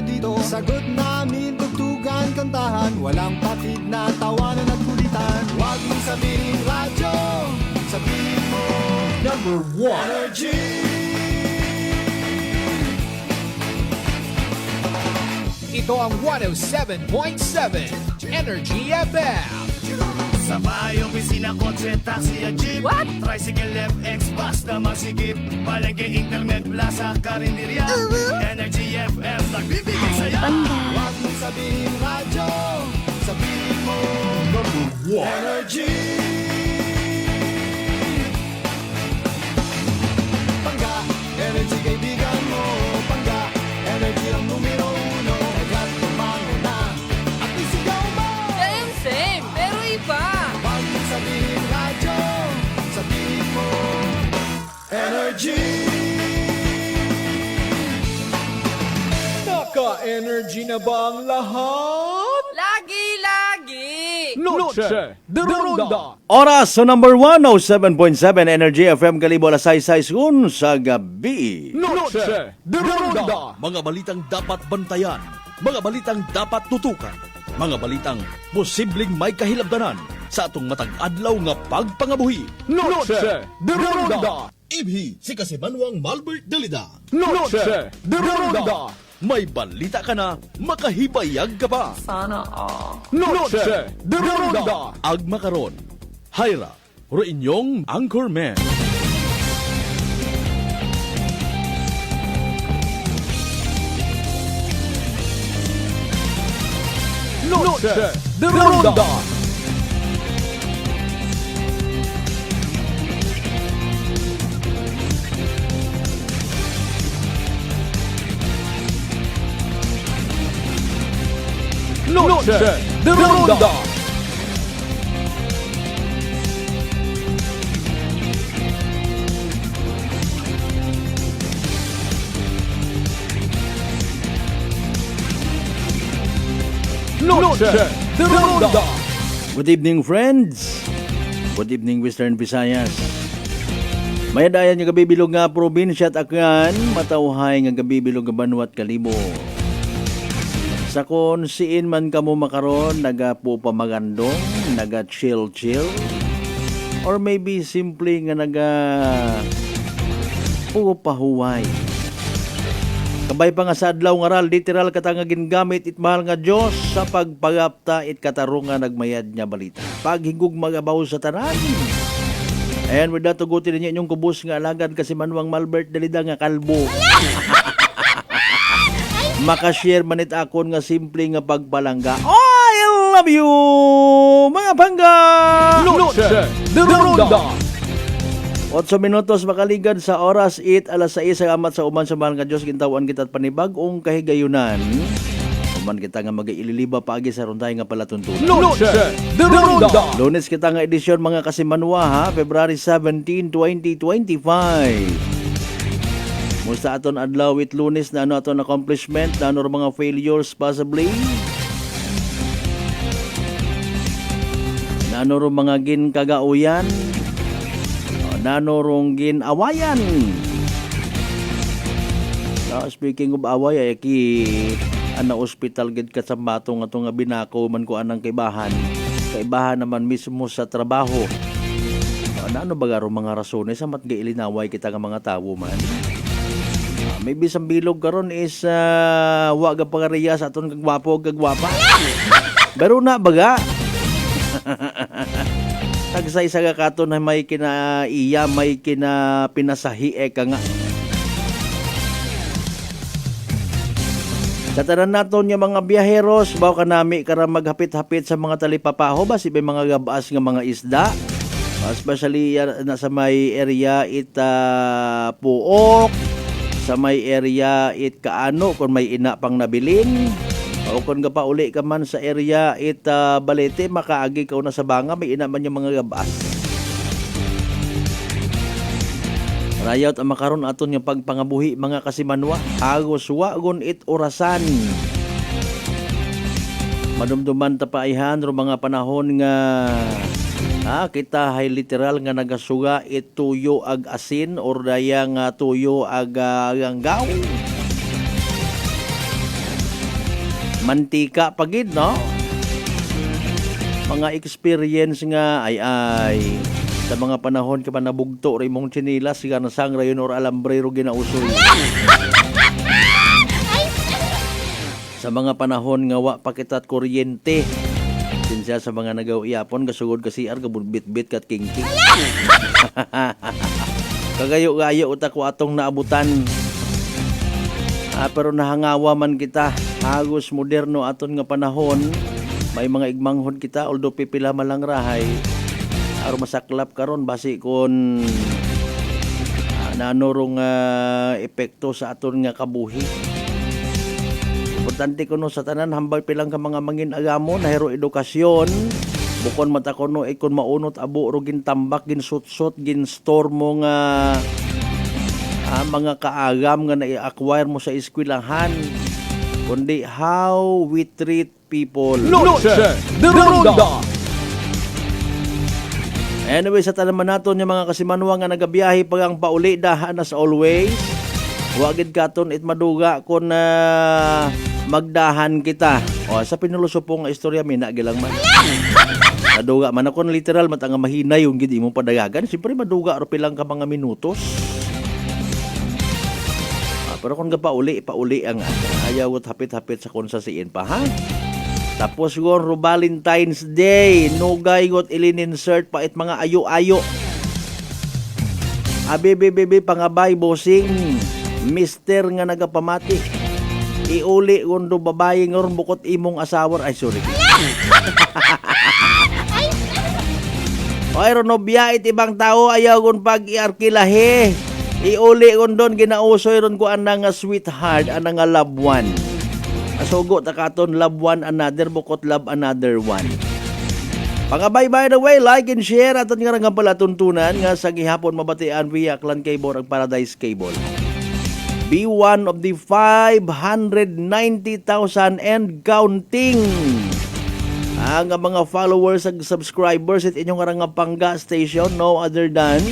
linya dito. Sagot namin, tugtugan, kantahan, walang patid na tawanan at kulitan. Huwag mong sabihin radyo, sabihin mo number 1 Energy. Ito ang 107.7 Energy FM. Sa bahay, opisina, kotse, taxi at jeep. What? Tricycle, FX, basta masigip. Palengke, internet, plaza, karinderya. Energy FM, nagbibigay saya. Huwag mong sabihin radyo, sabihin mo number 1 Energy. Pangga, energy kaibigan mo. Pangga, energy ang numero 1. Kagat tumango na at isigaw mo. Same, pero iba. Huwag mong sabihin radyo, sabihin mo Energy. Naka-energy na ba ang lahat? Lagi. Noche de Ronda. Oras sa number 107.7 Energy FM Kalibo alas 6 sa gabi. Noche de Ronda. Mga balitang dapat bantayan, mga balitang dapat tutukan, mga balitang posibleng may kahilabdanan sa atong matag adlaw nga pagpangabuhi. Noche de Ronda. Ibhi si Kasimanwang Malbert Dalida. Noche de Ronda. May balita ka na, makahibayag ka pa. Sana all. Noche de Ronda. Agma karon, Hyra, ro inyong anchorman. Noche de Ronda. Noche de Ronda. Noche de Ronda. Good evening, friends. Good evening, Western Visayas. May dayan nga gabibilog nga probinsya at akan matawhay nga gabibilog nga Banwat Kalibo. Sa kon siin man kamo makaron, naga-po pamagandong, naga-chill-chill, or maybe simple nga pahuway. Kabay pa nga sa adlaw nga ral, literal katanga gingamit it mahal nga Diyos sa pagpagapta it katarungan nagmayad niya balita. Paghigug magabaw sa tanan. And with that, tugutin ninyo inyong kubos nga alagad kasi Manwang Malbert Dalida nga kalbo. Makashare manit akon nga simple nga pagpalangga. Oh, I love you, mga pangga! Noche de Ronda. 8 minutos makaligad sa oras 8 alas 6 ang amat sa uman sa mahal nga Diyos gintawan kita at panibag-ong kahigayunan. Uman kita nga mag-iililiba paagi sa runtay nga palatuntunan. Noche de Ronda. Lunes kita nga edisyon mga kasimanwa ha, February 17, 2025. Musta aton adlaw with Lunes na ano aton accomplishment, na ano mga failures possibly. Na ano mga ginkagauyan. Nanorong ginawayan. Speaking of away, ay ki ana ospital gid ka sa batong atong nga binakaw man ko anang kaibahan. Kaibahan naman mismo sa trabaho. Ano ba garo mga rasones sa mat gailinaway kita nga mga tawo man. Maybe isang bilog karon is wa ga pagariya sa aton kagwapo kagwapa. Pero na baga. Tagsay sa katon na may kinaiya, may kinapinasahi ka nga. Sa tanan naton nga mga biyaheros, baw ka nami kara maghapit-hapit sa mga talipapaho ba si mga gabaas nga mga isda. Especially na sa may area Puok, sa may area Kaano kung may ina pang nabilin. O kung pa uli ka man sa area Balete, makaagi ka na sa banga, may ina man yung mga gabas. Rayot ang makaron aton yung pagpangabuhi mga kasimanwa. Agos wagon it orasan. Madumduman tapaihan ro mga panahon nga kita hay literal nga nagasuga it tuyo ag asin or daya nga tuyo ag ganggaw. mantika pagid, no? Mga experience nga ay sa mga panahon ka pa nabugto rin mong chinilas, siya nasang rayon or alambre ro ginausoy. Sa mga panahon nga wa pakitat kuryente, sinsya sa mga nagaw iyapon, kasugod kasi bit-bit kat king-king. Kagayo-gayo utak ko atong naabutan. Pero nahangawa man kita, hagos moderno aton nga panahon, may mga igmanghod kita, although pipila malang rahay, aro masaklap karon basi kon nanurong epekto sa aton nga kabuhi. Importante kuno sa tanan hambal pilang ka mga mangin agamo nahiro edukasyon, bukon mata kuno ikon maunot abo ro gintambak ginsut-sut ginstormo nga mga kaagam nga na-acquire mo sa eskwelahan, kundi how we treat people. Noche de Ronda. Anyway, sa talaman naton yung mga kasimanwa nga nagabiyahe pag ang pauli dahan as always. Wagid katon it maduga kon magdahan kita. O sa pinulusupong nga istorya minagilang man. Maduga man akon literal matanga mahina yung gid imong padagagan. Siyempre maduga ro pilang ka mga minutos. Pero kung pauli ang ayaw at hapit-hapit sa konsasiin pa, ha? Tapos gon Valentine's Day, nugay got ilininsert pa it mga ayo-ayo. Abi pangabay bossing, mister nga nagapamati. Iuli gondo babae ngoron bukot imong asawar. Ay, sorry. Oy, nobya it ibang tao ayaw gon pag-iarkilahe. Iuli kon doon ginausoy ron ko anang nga sweetheart, anang nga love one. Asugo takaton love one another bukot love another one. Pangabay by the way, like and share aton nga nga pala tuntunan nga sa gihapon mabatian via Clan Cable ang Paradise Cable. Be one of the 590,000 and counting. Ang mga followers ag subscribers at inyong nga pangga station no other than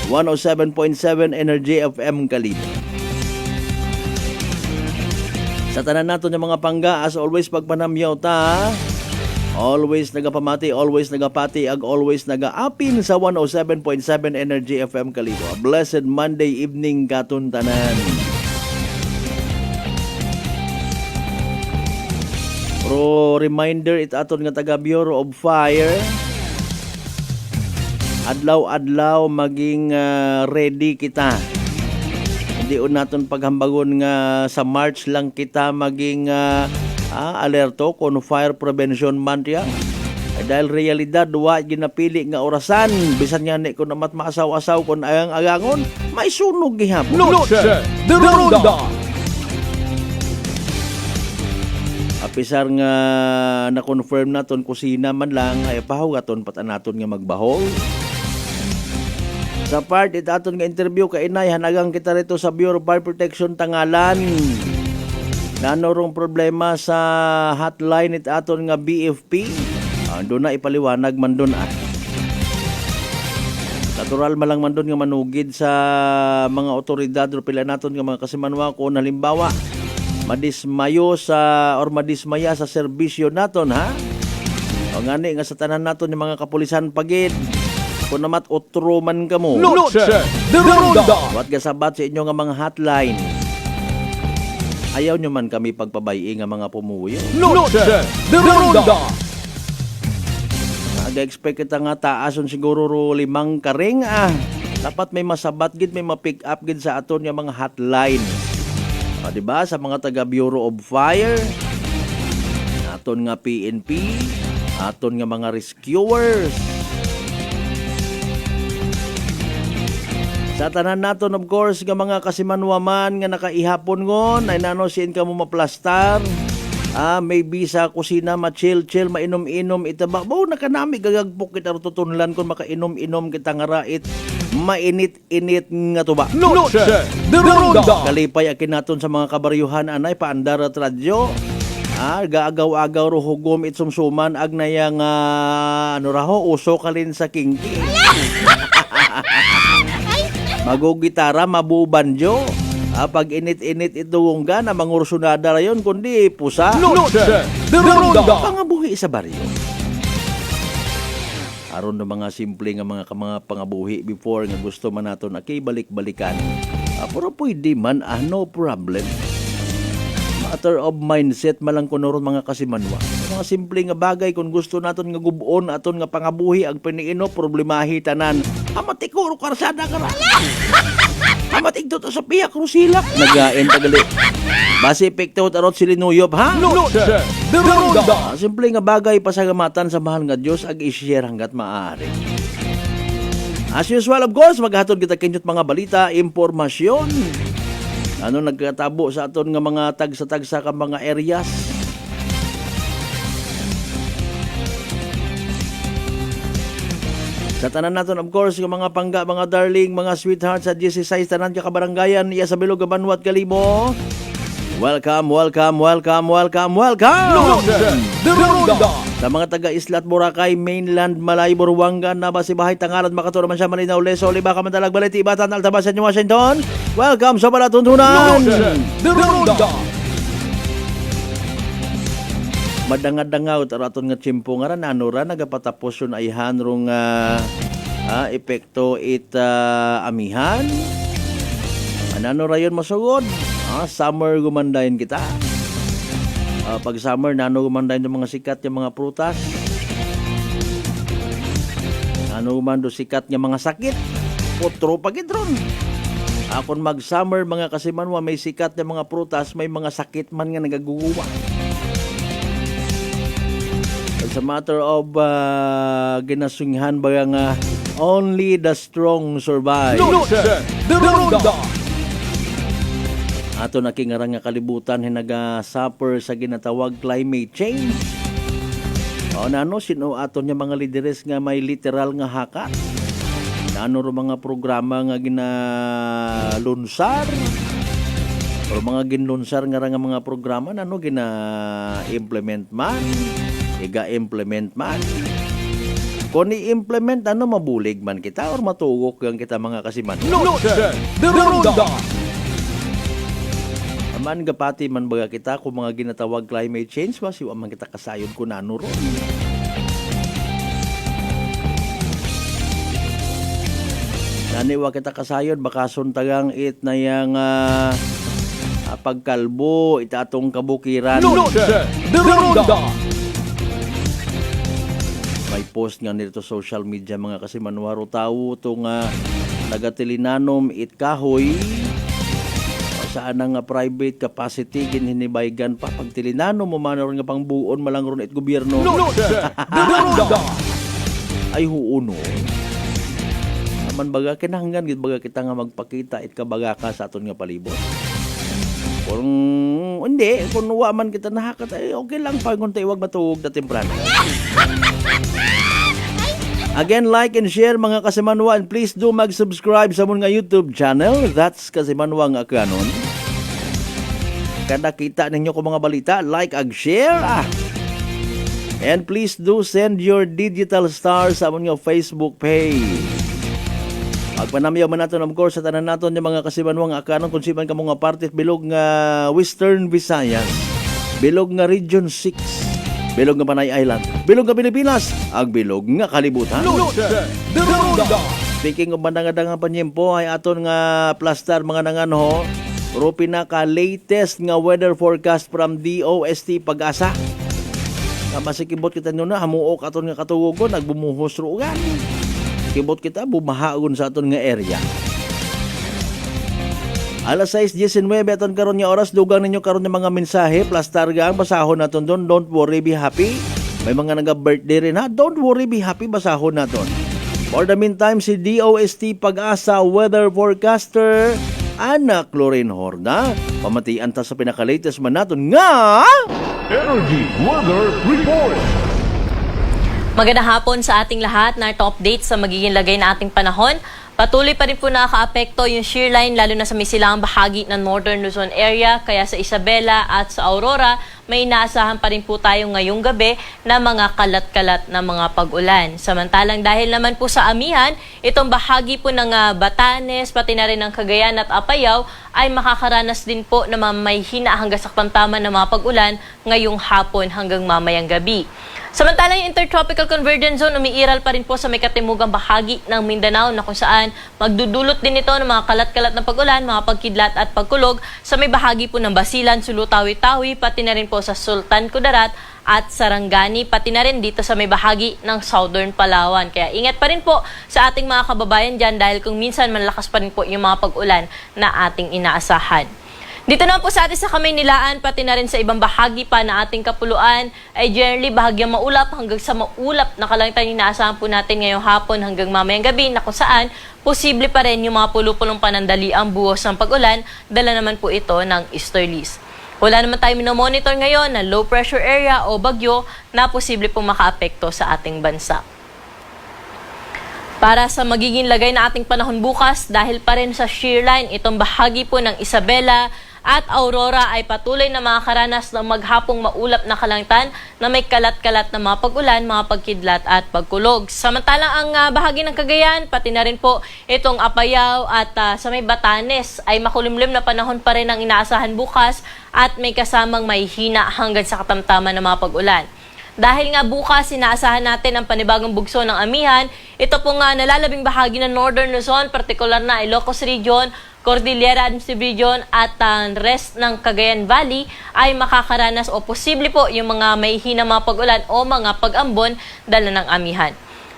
107.7 Energy FM Kalibo. Sa tanan nato yung mga pangga, as always pagpanamyaw ta, always nagapamati, always nagapati, ag always nagaapin sa 107.7 Energy FM Kalibo. A blessed Monday evening katon tanan. Pro reminder it aton nga taga Bureau of Fire, adlaw-adlaw maging ready kita. Hindi naton paghambagon nga sa March lang kita maging alerto kung Fire Prevention Month yan. Dahil realidad, wa ginapili nga orasan. Bisan nga ni kung namat maasaw-asaw kung agang-agangon, may sunog gihapon. Noche de Ronda. Apisar nga na-confirm naton kusina man lang, ay pahugaton patan naton nga magbahol. Sa part it aton nga interview kay inay hanagang kita rito sa Bureau of Fire Protection Tangalan. Nanorong problema sa hotline it aton nga BFP. Doon na ipaliwanag man doon Natural malang man doon nga manugid sa mga otoridad o pila naton nga mga kasimanwa kung halimbawa madismaya sa serbisyo naton, ha? O ngani nga sa tanan naton yung mga kapulisan pagid. Kung namat otro man ka mo. Noche de Ronda. Wat gasabat sa inyo nga mga hotline. Ayaw nyo man kami pagpabayi nga mga pumuyo. Noche de Ronda. Nag-expect kita nga taason siguro ro 5 karing Dapat may masabat gid, may ma-pick up gid sa aton nga mga hotline. O, diba? Sa mga taga Bureau of Fire, aton nga PNP, aton nga mga rescuers. Sa tanan naton of course nga mga kasimanwaman nga nakaihapon ngon ay nanosin ka mo maplastar. Maybe sa kusina ma-chill-chill, mainom-inom itaba. Bao nakanami gagagpok kita tutunlan kung makainom-inom kita nga rait. Mainit-init nga tuba. Noche de Ronda. Kalipay akin naton sa mga kabaryuhan anay paandar at radyo. Gaagaw-agaw ro hugom itsumsuman agnayang uso kalin sa kingki. Magugitara, mabubanjo. Pag init-init itong gana, mangursunada rayon, kundi pusa. Noche de Ronda. Pangabuhi sa baryo. Aron ng mga simple nga mga pangabuhi before nga gusto man naton balik-balikan. Pero pwede man, no problem. Matter of mindset malang kunoron mga kasimanwa. Mga simple nga bagay kung gusto naton nga gubon aton nga pangabuhi ang piniino problemahi tanan. Amatikuro karsada ka ra. Amatig to sa piyak rusilak. Nagain tagali. Base epekto tarot silinuyop ha. Noche de Ronda. Simple nga bagay pasagamatan sa mahal nga Dios ag i-share hanggat maaari. As usual, of course, maghatod kita kinyot mga balita, impormasyon. Ano nagkatabo sa aton nga mga tagsa-tagsa ka mga areas. Sa tanan naton, of course, yung mga pangga, mga darling, mga sweethearts sa 16 tanan ka kabaranggayan, iya sa Bilog, Banwat, Kalimo. Welcome, welcome, welcome, welcome, welcome! Noche de Ronda. Sa mga taga-Isla at Boracay, Mainland, Malay, Buruanga, Nabasibahay, Tangalan, Makaturo, Mansya, Malinaw, Leso, Libaca, Mandalag, Baleti, Ibatan, Altabasan, Washington. Welcome sa Palatuntunan! Noche de Ronda. Madangadangaw, taraton nga tsimpo nga ran, ano ran, nagapatapos yun ay hanrong epekto amihan. Ano rayon masugod? Summer gumandayin kita. Pag summer, nano gumandayin yung mga sikat yung mga prutas. Nano gumando sikat yung mga sakit. Potro pagidron. Kung mag-summer, mga kasimanwa, may sikat yung mga prutas, may mga sakit man nga nagaguwa. It's a matter of ginasunghan ba nga only the strong survive. Noche de Ronda. Ato nakingarang nga kalibutan hinaga-suffer sa ginatawag climate change. Nano sino ato niya mga lideres nga may literal nga haka. Nano ro mga programa nga ginalunsar. O mga ginlunsar nga mga programa nano gina-implement man. Iga-implement man. Kung i-implement, mabulig man kita or matugok yung kita mga kasiman. Noche de Ronda. Man gapati man baga kita kung mga ginatawag climate change ba siwa man kita kasayon ko nano ron. Naniwa kita kasayon baka suntagang it na yang pagkalbo itatong kabukiran. Noche de Ronda. May post nga nito social media mga kasimanwaro tao itong nagatilinanom it kahoy saan nga private capacity ginhinibaygan pa pagtilinano mo man nga pangbuon malangron it gobyerno. Noche de Ronda. Ay huuno. Naman baga kinahanglan gid baga kita nga magpakita it kabaga ka sa aton nga palibot. Kung hindi, kung wa man kita nahakat ay okay lang pa kung tayo wag matuog na temprano. Again, like and share mga kasimanwa and please do mag-subscribe sa mong YouTube channel. That's Kasimanwa nga kanon. Kada kita ninyo ko mga balita, like ag share. And please do send your digital stars sa mong Facebook page. Magpanamyaw man natin of course sa tanan naton yung mga kasimanwa nga kanon kung siman ka mga parte bilog nga Western Visayas, bilog nga Region 6. Bilog nga Panay Island, bilog nga Pilipinas, ang bilog nga kalibutan. Noche de Ronda. Speaking of bandang-dangang panyempo, ay aton nga plastar mga nanganho, rupi na ka latest nga weather forecast from DOST Pag-asa. Masikibot kita nyo na, hamuok aton nga katugogon, nagbumuhos rugan. Kibot kita, bumahagon sa aton nga area. Alas 6:19 aton karon nga oras dugang ninyo karon nga mga mensahe plastar gang basahon naton don. Don't worry, be happy. May mga naga-birthday rin ha. Don't worry, be happy, basahon naton. For the meantime, si DOST Pag-asa weather forecaster Ana Clorin Horna pamatian ta sa pinaka-latest man naton nga Energy Weather Report. Magandang hapon sa ating lahat. Narito update sa magiging lagay na ating panahon. Patuloy pa rin po nakaka-apekto yung shear line lalo na sa may silangang bahagi ng Northern Luzon area. Kaya sa Isabela at sa Aurora, may inaasahan pa rin po tayo ngayong gabi na mga kalat-kalat na mga pag-ulan. Samantalang dahil naman po sa amihan, itong bahagi po ng Batanes, pati na rin ng Cagayan at Apayao ay makakaranas din po na may hina hanggang sa tamtaman na mga pag-ulan ngayong hapon hanggang mamayang gabi. Samantalang yung Intertropical Convergence Zone umiiral pa rin po sa may katimugang bahagi ng Mindanao na kung saan magdudulot din ito ng mga kalat-kalat na pag-ulan, mga pagkidlat at pagkulog sa may bahagi po ng Basilan, Sulu, Tawi-Tawi, pati na rin po sa Sultan Kudarat at Sarangani, pati na rin dito sa may bahagi ng Southern Palawan. Kaya ingat pa rin po sa ating mga kababayan dyan dahil kung minsan malakas pa rin po yung mga pag-ulan na ating inaasahan. Dito naman po sa atin sa Kamaynilaan, pati na rin sa ibang bahagi pa na ating kapuluan, ay generally bahagyang maulap hanggang sa maulap na kalangitan yung inaasahan po natin ngayong hapon hanggang mamayang gabi na kung saan posible pa rin yung mga pulo-pulong panandali ang buhos ng pag-ulan, dala naman po ito ng easterlies. Wala naman tayo minomonitor ngayon na low pressure area o bagyo na posible pong makaapekto sa ating bansa. Para sa magiging lagay na ating panahon bukas, dahil pa rin sa shear line, itong bahagi po ng Isabela at Aurora ay patuloy na makakaranas ng maghapong maulap na kalangitan na may kalat-kalat na mga pag-ulan, mga pagkidlat at pagkulog. Samantalang ang bahagi ng Cagayan, pati na rin po itong Apayao at sa may Batanes ay makulimlim na panahon pa rin ang inaasahan bukas at may kasamang may hina hanggang sa katamtaman ng mga pag-ulan. Dahil nga bukas, inaasahan natin ang panibagong bugso ng amihan, ito po nga nalalabing bahagi ng Northern Luzon, partikular na Ilocos Region, Cordillera Administrative Region at rest ng Cagayan Valley ay makakaranas o posible po yung mga may hinang mga pag-ulan o mga pag-ambon dala ng amihan.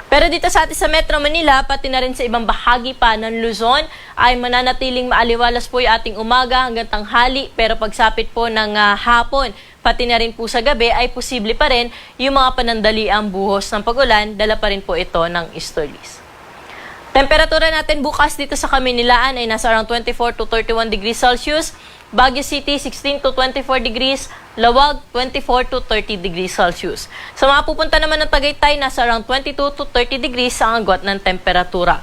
Pero dito sa atin sa Metro Manila, pati na rin sa ibang bahagi pa ng Luzon, ay mananatiling maaliwalas po yung ating umaga hanggang tanghali, pero pagsapit po ng hapon, pati na rin po sa gabi, ay posible pa rin yung mga panandaliang buhos ng pag-ulan, dala pa rin po ito ng easterlies. Temperatura natin bukas dito sa Kamaynilaan ay nasa around 24 to 31 degrees Celsius, Baguio City 16 to 24 degrees, Lawag 24 to 30 degrees Celsius. Sa mga pupunta naman ng Tagaytay, nasa around 22 to 30 degrees ang agwat ng temperatura.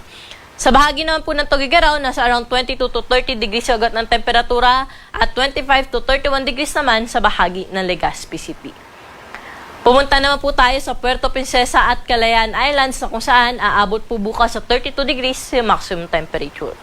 Sa bahagi naman po ng Tuguegarao, nasa around 22 to 30 degrees ang agwat ng temperatura at 25 to 31 degrees naman sa bahagi ng Legazpi City. Pumunta naman po tayo sa Puerto Princesa at Calayan Islands na kung saan aabot po bukas sa 32 degrees yung maximum temperature.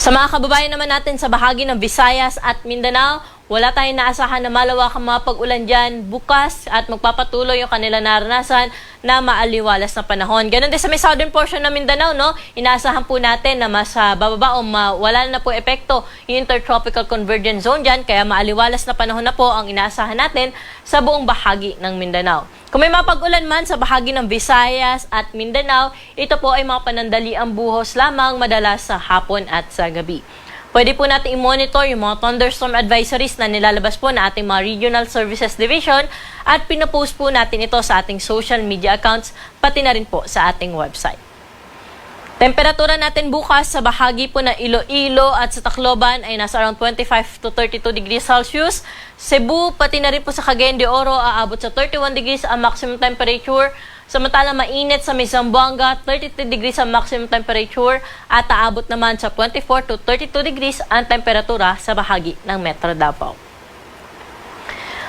Sa mga kababayan naman natin sa bahagi ng Visayas at Mindanao, wala tayong naasahan na malawakang mga pag-ulan dyan bukas at magpapatuloy yung kanila naranasan na maaliwalas na panahon. Ganon din sa may southern portion ng Mindanao, no? Inaasahan po natin na mas bababa o wala na po epekto yung Intertropical Convergence Zone dyan, kaya maaliwalas na panahon na po ang inaasahan natin sa buong bahagi ng Mindanao. Kung may mga pag-ulan man sa bahagi ng Visayas at Mindanao, ito po ay mga panandaliang buhos lamang madalas sa hapon at sa gabi. Pwede po natin i-monitor yung mga thunderstorm advisories na nilalabas po na ating mga Regional Services Division at pinapost po natin ito sa ating social media accounts pati na rin po sa ating website. Temperatura natin bukas sa bahagi po ng Iloilo at sa Tacloban ay nasa around 25 to 32 degrees Celsius. Cebu, pati na rin po sa Cagayan de Oro, aabot sa 31 degrees ang maximum temperature. Samantalang mainit sa may Zamboanga, 33 degrees ang maximum temperature at aabot naman sa 24 to 32 degrees ang temperatura sa bahagi ng Metro Davao.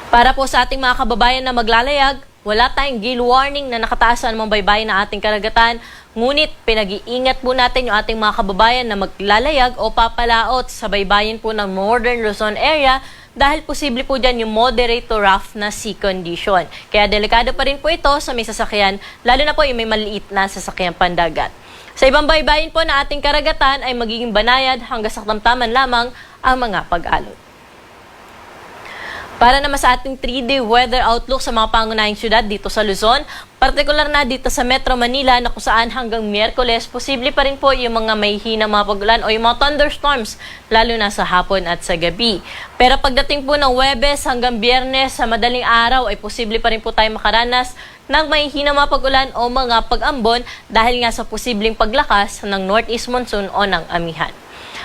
Para po sa ating mga kababayan na maglalayag, wala tayong gale warning na nakataas sa anumang baybayin ng ating karagatan, ngunit pinag-iingat po natin yung ating mga kababayan na maglalayag o papalaot sa baybayin po ng Northern Luzon area dahil posible po dyan yung moderate to rough na sea condition. Kaya delikado pa rin po ito sa may sasakyan, lalo na po yung may maliit na sasakyan pandagat. Sa ibang baybayin po na ating karagatan ay magiging banayad hanggang sa katamtaman lamang ang mga pag-alon. Para naman sa ating 3-day weather outlook sa mga pangunahing syudad dito sa Luzon, partikular na dito sa Metro Manila na kung saan hanggang Miyerkules, posible pa rin po yung mga may hinang mga pag-ulan o yung mga thunderstorms, lalo na sa hapon at sa gabi. Pero pagdating po ng Huwebes hanggang Biyernes sa madaling araw ay posible pa rin po tayo makaranas ng may hinang mga pag-ulan o mga pag-ambon dahil nga sa posibleng paglakas ng northeast monsoon o ng amihan.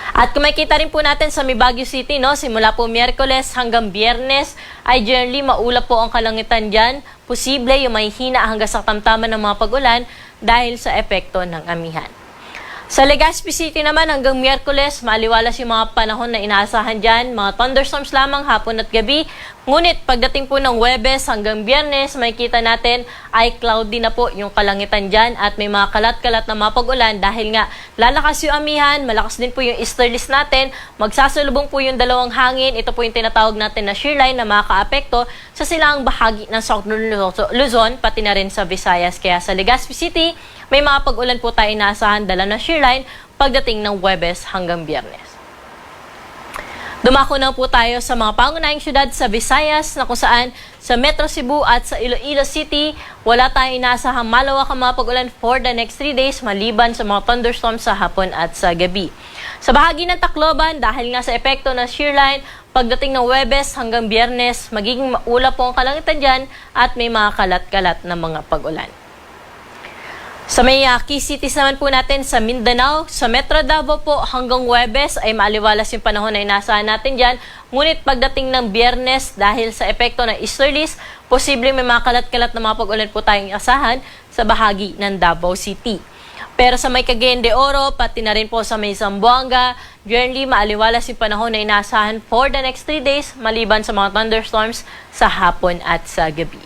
At kung makikita rin po natin sa Baguio City, no, simula po Miyerkules hanggang Biyernes ay generally maulap po ang kalangitan dyan. Posible yung may hina hanggang sa tamtaman ng mga pag-ulan dahil sa epekto ng amihan. Sa Legazpi City naman hanggang Miyerkules, maaliwalas yung mga panahon na inaasahan dyan. Mga thunderstorms lamang hapon at gabi. Ngunit pagdating po ng Huwebes hanggang Biyernes, makikita natin ay cloudy na po yung kalangitan dyan at may mga kalat-kalat na mapag-ulan dahil nga lalakas yung amihan, malakas din po yung easterlies natin, magsasalubong po yung dalawang hangin. Ito po yung tinatawag natin na shear line na makaka-apekto sa silang bahagi ng Southern Luzon, pati na rin sa Visayas. Kaya sa Legazpi City, may mga pag-ulan po tayo inaasahan dala ng shear line pagdating ng Huwebes hanggang Biyernes. Dumako na po tayo sa mga pangunahing syudad sa Visayas na kung saan sa Metro Cebu at sa Iloilo City, wala tayong inaasahang malawakang mga pag-ulan for the next 3 days maliban sa mga thunderstorms sa hapon at sa gabi. Sa bahagi ng Tacloban, dahil nga sa epekto ng shear line, pagdating ng Huwebes hanggang Biyernes, magiging maulap po ang kalangitan dyan at may mga kalat-kalat na mga pag-ulan. Sa may key cities naman po natin sa Mindanao, sa Metro Davao po hanggang Huwebes ay maaliwalas yung panahon na inaasahan natin dyan. Ngunit pagdating ng Biyernes dahil sa epekto ng easterlies, posibleng may mga kalat-kalat na mga pag-ulan po tayong asahan sa bahagi ng Davao City. Pero sa may Cagayan de Oro, pati na rin po sa may Zamboanga, generally maaliwalas yung panahon na inaasahan for the next 3 days maliban sa mga thunderstorms sa hapon at sa gabi.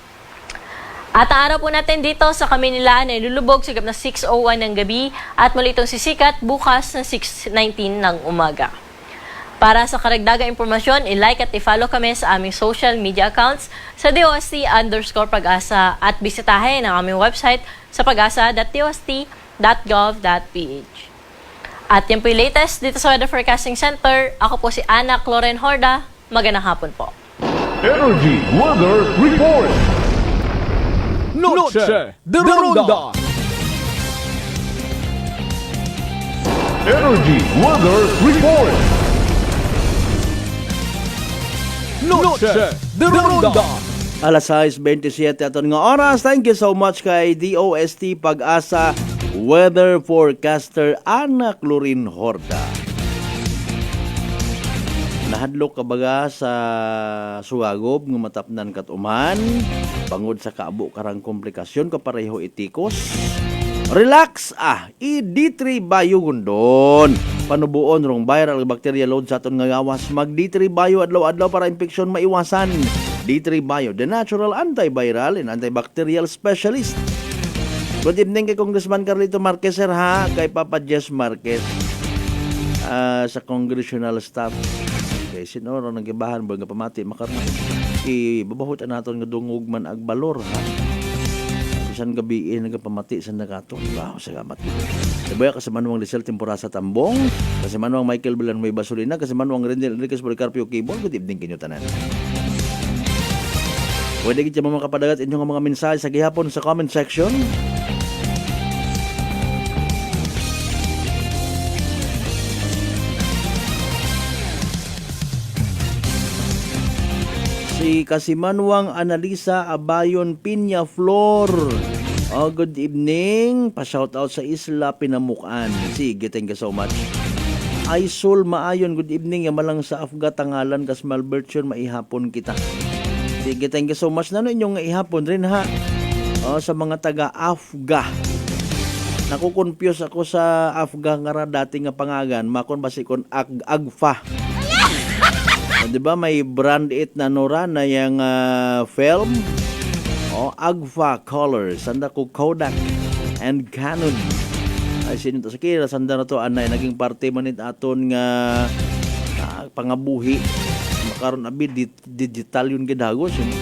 At ang araw po natin dito sa Kamunilahan ay lulubog sa gab na 6:01 ng gabi at muli itong sisikat bukas na 6:19 ng umaga. Para sa karagdagang impormasyon, i-like at i-follow kami sa aming social media accounts sa DOST_Pag-asa at bisitahin ang aming website sa pag-asa.dost.gov.ph. At yan po yung latest dito sa Weather Forecasting Center. Ako po si Ana Cloren Horda. Magandang hapon po. Energy Weather Report. Noche de Ronda. Energy Weather Report. Noche de Ronda. Alas 6:27 aton nga oras. Thank you so much kay DOST Pag-asa Weather Forecaster Ana Cloren Horda. Nahadlok kabaga sa suwagob nga matapnan katuman bangod sa kaabo karang komplikasyon kapareho itikos. Relax i-D3 Bio gundon. Panubuon rong viral bacteria load sa aton nga gawas. Mag D3 Bio adlaw-adlaw para infeksyon maiwasan. D3 Bio, the natural antiviral and antibacterial specialist. Good evening kay Congressman Carlito Marquez, sir, ha? Kay Papa Jess Marquez sa congressional staff. Kay sinoro naggibahan ba nga pamati makarna. Ibabahot naton nga dungog man agbalor, ha? Bisan gabi nagapamati sa nagato. Wow, salamat. Sabaya kasi manuang Lisel Temporasa Tambong, kasi manuang Michael Villanueva Basolina, kasi manuang Rendel Enriquez Policarpio Kibol. Good evening kinyo tanan. Pwede kita mga kapadagat inyong mga mensahe sa gihapon sa comment section. Si Kasimanwang Analisa Abayon Piña Flor. Good evening. Pa-shoutout sa Isla Pinamukan. Sige, thank you so much. Aisol Maayon, good evening. Yamalang sa Afga Tangalan, kas Malbertson, maihapon kita. Sige, thank you so much. Nano inyong ihapon rin, ha? Sa mga taga-Afga. Nakukonfuse ako sa Afga nga ra dati nga pangagan. Makon basikon Agfa. Diba may brand it na nora na yung film Agfa Colors sanda ko Kodak and Canon ay sinito sa kira sanda na to anay naging parte manit aton nga pangabuhi makaron abi digital yun gidagos yun.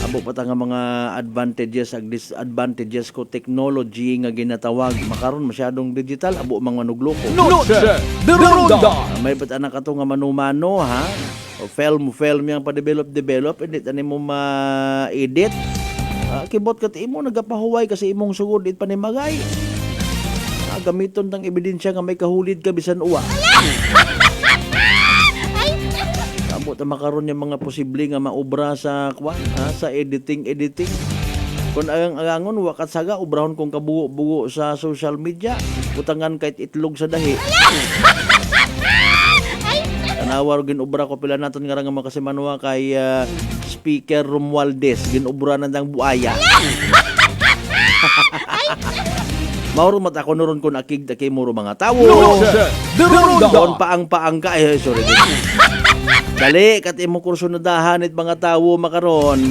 Abo pa nga mga advantages ag disadvantages ko technology nga ginatawag makaron masyadong digital abo mga nugloko. Noche de Ronda. May ba't anak ato nga mano-mano, ha? O film yung pa-develop, hindi tani mo ma-edit. Kibot ka imo nagapahuway kasi imong sugod it panimagay. Gamiton tang ebidensya nga may kahulid ka bisan uwa. Amo ta makaron yung mga posible nga maobra sa sa editing. Kung angon wakat saga ubrahon kong kabugo-bugo sa social media, utangan kahit itlog sa dahi. Tanawar ginubra ko pila naton nga mga kasimanwa kay Speaker Romualdez ginubra nang buaya. Mauro mat ako nuron ko nakig kay muro mga tawo. Noche de Doon Ronda. paang ka sorry. Dali kat imo kurso na dahanit mga tawo makaron.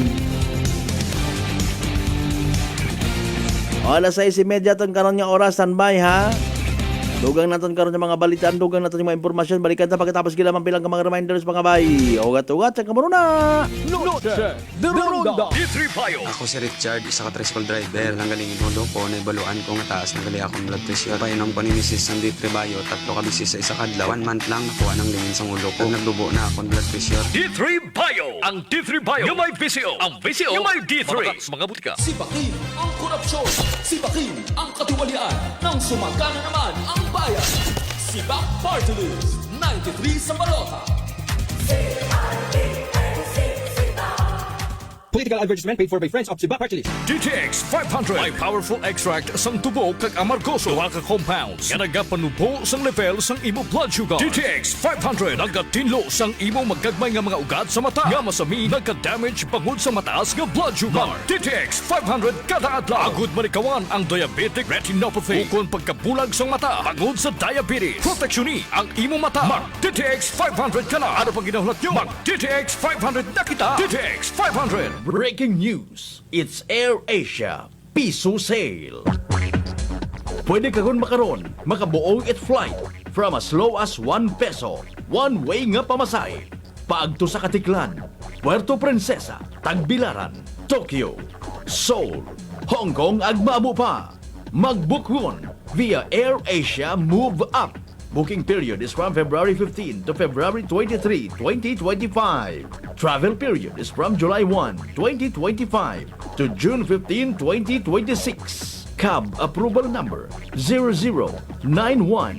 Alas 6:30 ton karon nga oras, standby ha. Dugang naton karon nga mga balitaan, dugang naton yung mga impormasyon, balikan ta pagkatapos gila man bilang ka mga reminders mga bay. Ugat-ugat sa kamaruna. Noche de Ronda. D3 Bio. Ako si Richard, isa ka tricycle driver. Nanggaling inulo ko, naibaluan ko nga taas ng gali akong blood pressure. Painom ko ni Mrs. ng D3 Bio, 3 ka bisis sa isa kadlaw. 1 month lang nakuha ng lingin sa ulo ko. Naglubo na akong blood pressure. D3 Bio. Ang D3 Bio. Yung may VCO. Ang VCO. Yung may D3. Mga butika. Sipakin ang korupsyon. Sipakin ang katiwalian. Nang sumagana naman ang bayan. Sipak Party List 93 sa Marota. Political advertisement paid for by friends of Sibak Party List. DTX 500. May powerful extract sang tubo kag amargoso. Duha ka compounds nga nagapanubo sang level sang imo blood sugar. DTX 500 nagatinlo sang imo magagmay nga mga ugat sa mata. Nga masami nagka-damage bangod sa mataas nga blood sugar. DTX 500 kada adlaw. Agud manikawan ang diabetic retinopathy. Ukon pagkabulag sang mata bangod sa diabetes. Proteksyon ang imo mata. Mag DTX 500 kana. Ano pang ginahulot nyo? Mag DTX 500 na kita. DTX 500. Breaking news. It's Air Asia Piso Sale. Pwede kagon makaron, makabuong it flight from as low as 1 peso. One way nga pamasahe. Paagto sa Katiklan, Puerto Princesa, Tagbilaran, Tokyo, Seoul, Hong Kong ag maabo pa. Mag-book ron via Air Asia Move Up. Booking period is from February 15 to February 23, 2025. Travel period is from July 1, 2025 to June 15, 2026. CAB approval number 0091-01-30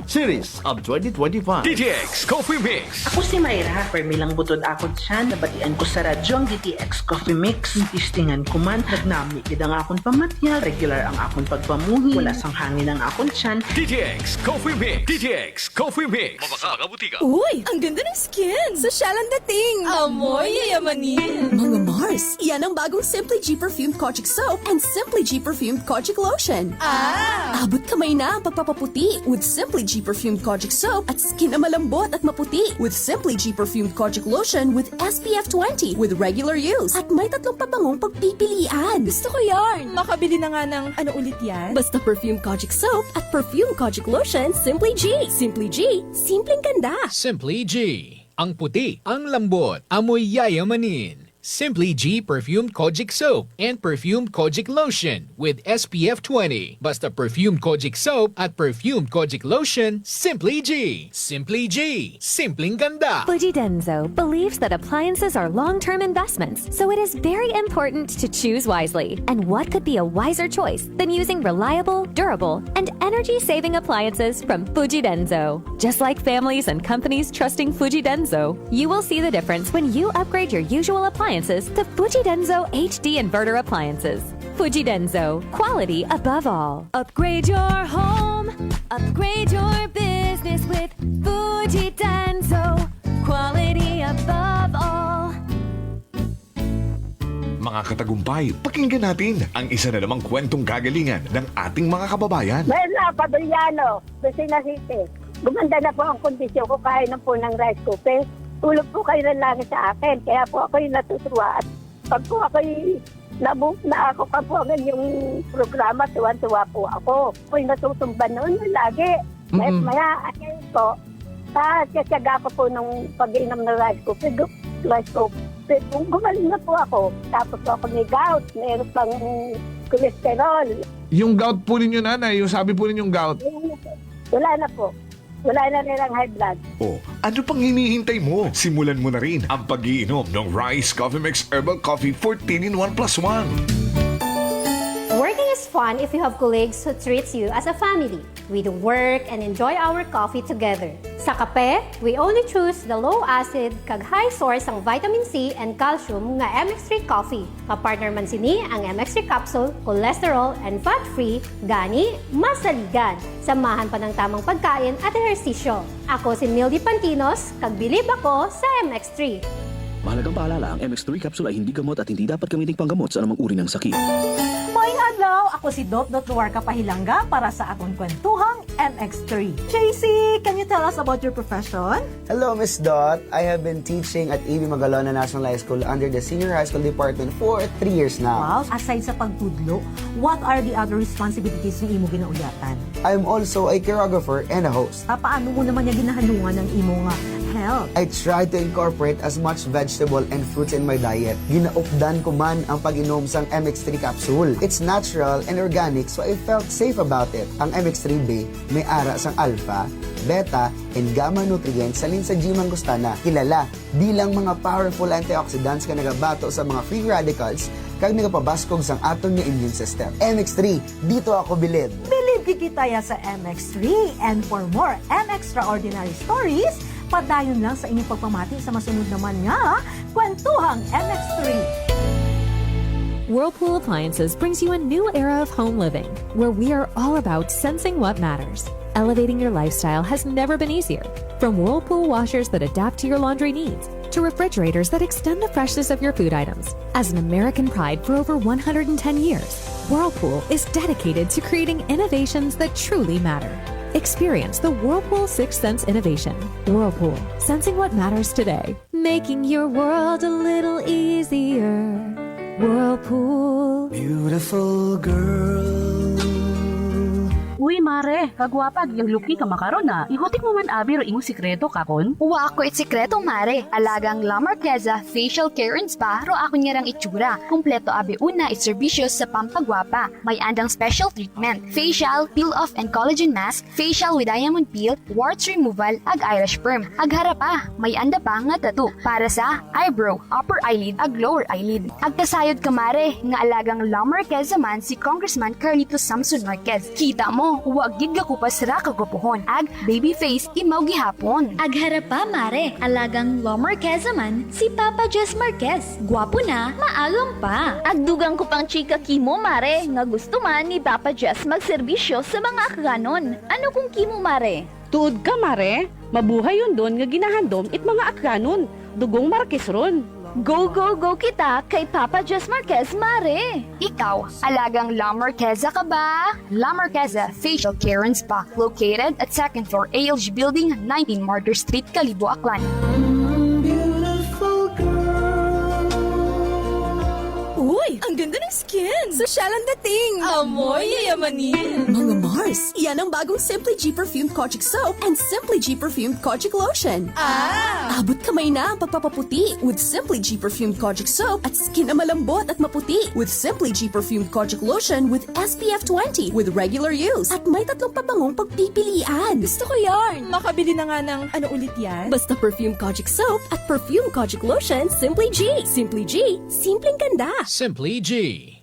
series of 2025. DTX Coffee Mix. Ako si Mayra, permilang butod ako dyan, nabatian ko sa radyo ang DTX Coffee Mix. Tistingan ko man, nagnami kidang akong pamatya, regular ang akong pagpamuhi, wala sang hangin ang akong tiyan. DTX Coffee Mix. DTX Coffee Mix. Mabaka mga butika. Uy, ang ganda ng skin! Sosyal ang dating! Amoy yayamanin. Mga Mars, yan ang bagong Simply G Perfumed Kojic Soap and Simply G Perfumed Kojic Lotion. Abot kamay na ang pagpapaputi with Simply G Perfumed Kojic Soap at skin na malambot at maputi with Simply G Perfumed Kojic Lotion with SPF 20 with regular use. At may 3 pabangong pagpipilian. Gusto ko yarn! Makabili na nga ng ano ulit yan? Basta Perfumed Kojic Soap at Perfumed Kojic Lotion, Simply G. Simply G, simpleng ganda. Simply G. Ang puti, ang lambot, amoy yayamanin. Simply G Perfumed Kojic Soap and Perfumed Kojic Lotion with SPF 20. Basta Perfumed Kojic Soap at Perfumed Kojic Lotion, Simply G. Simply G. Simpleng ganda. Fujidenzo believes that appliances are long-term investments, so it is very important to choose wisely. And what could be a wiser choice than using reliable, durable, and energy-saving appliances from Fujidenzo? Just like families and companies trusting Fujidenzo, you will see the difference when you upgrade your usual appliances to Fujidenzo HD inverter appliances. Fujidenzo, quality above all. Upgrade your home, upgrade your business with Fujidenzo, quality above all. Mga katagumpay, pakinggan natin ang isa na namang kwentong kagalingan ng ating mga kababayan. Merla Padriano, Lucena City. Gumanda na po ang kondisyon ko kahit na po ng rice cooker. Tulog po kayo ng langit sa akin, kaya po ako yung natutuwa. At pag po ako na ako pa po ang yung programa, tuwan-tuwa po ako. Ako yung natutumba noon lagi. Maya, ayun po, kasyaga ko po nung pag-inom ng rice cooker. Kung gumaling na po ako, tapos po ako may gout, mayroon pang cholesterol. Yung gout po ninyo, nanay, yung sabi po ninyong gout. Wala na po. Wala na rin ang high blood. Oh, ano pang hinihintay mo? Simulan mo na rin ang pag-iinom ng Rice Coffee Mix Herbal Coffee 14 in 1 plus 1. Working is fun if you have colleagues who treats you as a family. We do work and enjoy our coffee together. Sa kape, we only choose the low-acid kag high source ang vitamin C and calcium nga MX3 coffee. Kapartner man sini ang MX3 capsule, cholesterol and fat-free, gani, masaligan. Samahan pa ng tamang pagkain at ehersisyo. Ako si Mildy Pantinos, kag bilib ako sa MX3. Mahalagang paalala, ang MX3 capsule ay hindi gamot at hindi dapat gamiting panggamot sa anumang uri ng sakit. May adlaw, ako si Dot Luarca Pahilanga para sa atong kwentuhang MX3. JC, can you tell us about your profession? Hello, Miss Dot. I have been teaching at A.B. Magalona National High School under the Senior High School Department for 3 years now. Wow, aside sa pagtudlo, what are the other responsibilities ng imo ginauyatan? I'm also a choreographer and a host. Paano mo naman niya ginahalungan ng imo nga health? I try to incorporate as much vegetable and fruits in my diet. Ginaupdan ko man ang pag-inom sang MX3 capsule. It's natural and organic, so I felt safe about it. Ang MX3B may ara sang alpha, beta, and gamma nutrients salin sa G. mangostana, kilala bilang mga powerful antioxidants ka nagabato sa mga free radicals kag nagapabaskog sang aton nga immune system. MX3, dito ako bilib. Bilib kikitaya sa MX3, and for more MXtraordinary stories, padayon lang sa inyong pagpamati sa masunod naman nga kwentuhang MX3. Whirlpool Appliances brings you a new era of home living, where we are all about sensing what matters. Elevating your lifestyle has never been easier. From Whirlpool washers that adapt to your laundry needs, to refrigerators that extend the freshness of your food items. As an American pride for over 110 years, Whirlpool is dedicated to creating innovations that truly matter. Experience the Whirlpool 6th Sense innovation. Whirlpool, sensing what matters today. Making your world a little easier. Whirlpool. Beautiful girl. Uy, mare, kagwapag yung luki ka makaron na. Ihutik mo man abi ro imong sikreto kakon. Uwa ako it sikreto, mare. Alagang La Marqueza Facial Care and Spa ro ako niyarang itsura. Kumpleto abi una it serbisyos sa pampagwapa. May andang special treatment. Facial, peel-off and collagen mask, facial with diamond peel, warts removal, ag eyelash perm. Ag harapa, may anda pa nga tattoo para sa eyebrow, upper eyelid, ag lower eyelid. Ag kasayod ka, mare, nga alagang La Marqueza man si Congressman Carlito Samson Marquez. Kita mo, huwag gid ka kupas ra kagupuhon. Ag baby face imaw gihapon. Ag harapa, mare, alagang La Marqueza man si Papa Jess Marquez. Gwapo na, maalom pa. Ag dugang ko pang chika kimo, mare, nga gusto man ni Papa Jess magserbisyo sa mga akganon. Ano kung kimo, mare? Tuod ka, mare. Mabuhay yun doon nga ginahandom it mga akganon. Dugong Marquez ron. Go, go, go kita kay Papa Jess Marquez, mare! Ikaw, alagang La Marqueza ka ba? La Marqueza Facial Care and Spa, located at 2nd floor ALG Building, 19 Martyr Street, Kalibo, Aklan. Uy, ang ganda ng skin! Sosyalan dating! Amoy yayamanin! Mga Mars, yan ang bagong Simply G Perfumed Kojic Soap and Simply G Perfumed Kojic Lotion. Abot kamay na ang pagpapaputi with Simply G Perfumed Kojic Soap at skin na malambot at maputi with Simply G Perfumed Kojic Lotion with SPF 20 with regular use. At may 3 pabangong pagpipilian. Gusto ko yarn! Makabili na nga ng ano ulit yan? Basta Perfumed Kojic Soap at Perfumed Kojic Lotion, Simply G. Simply G, simpleng ganda. Simply G.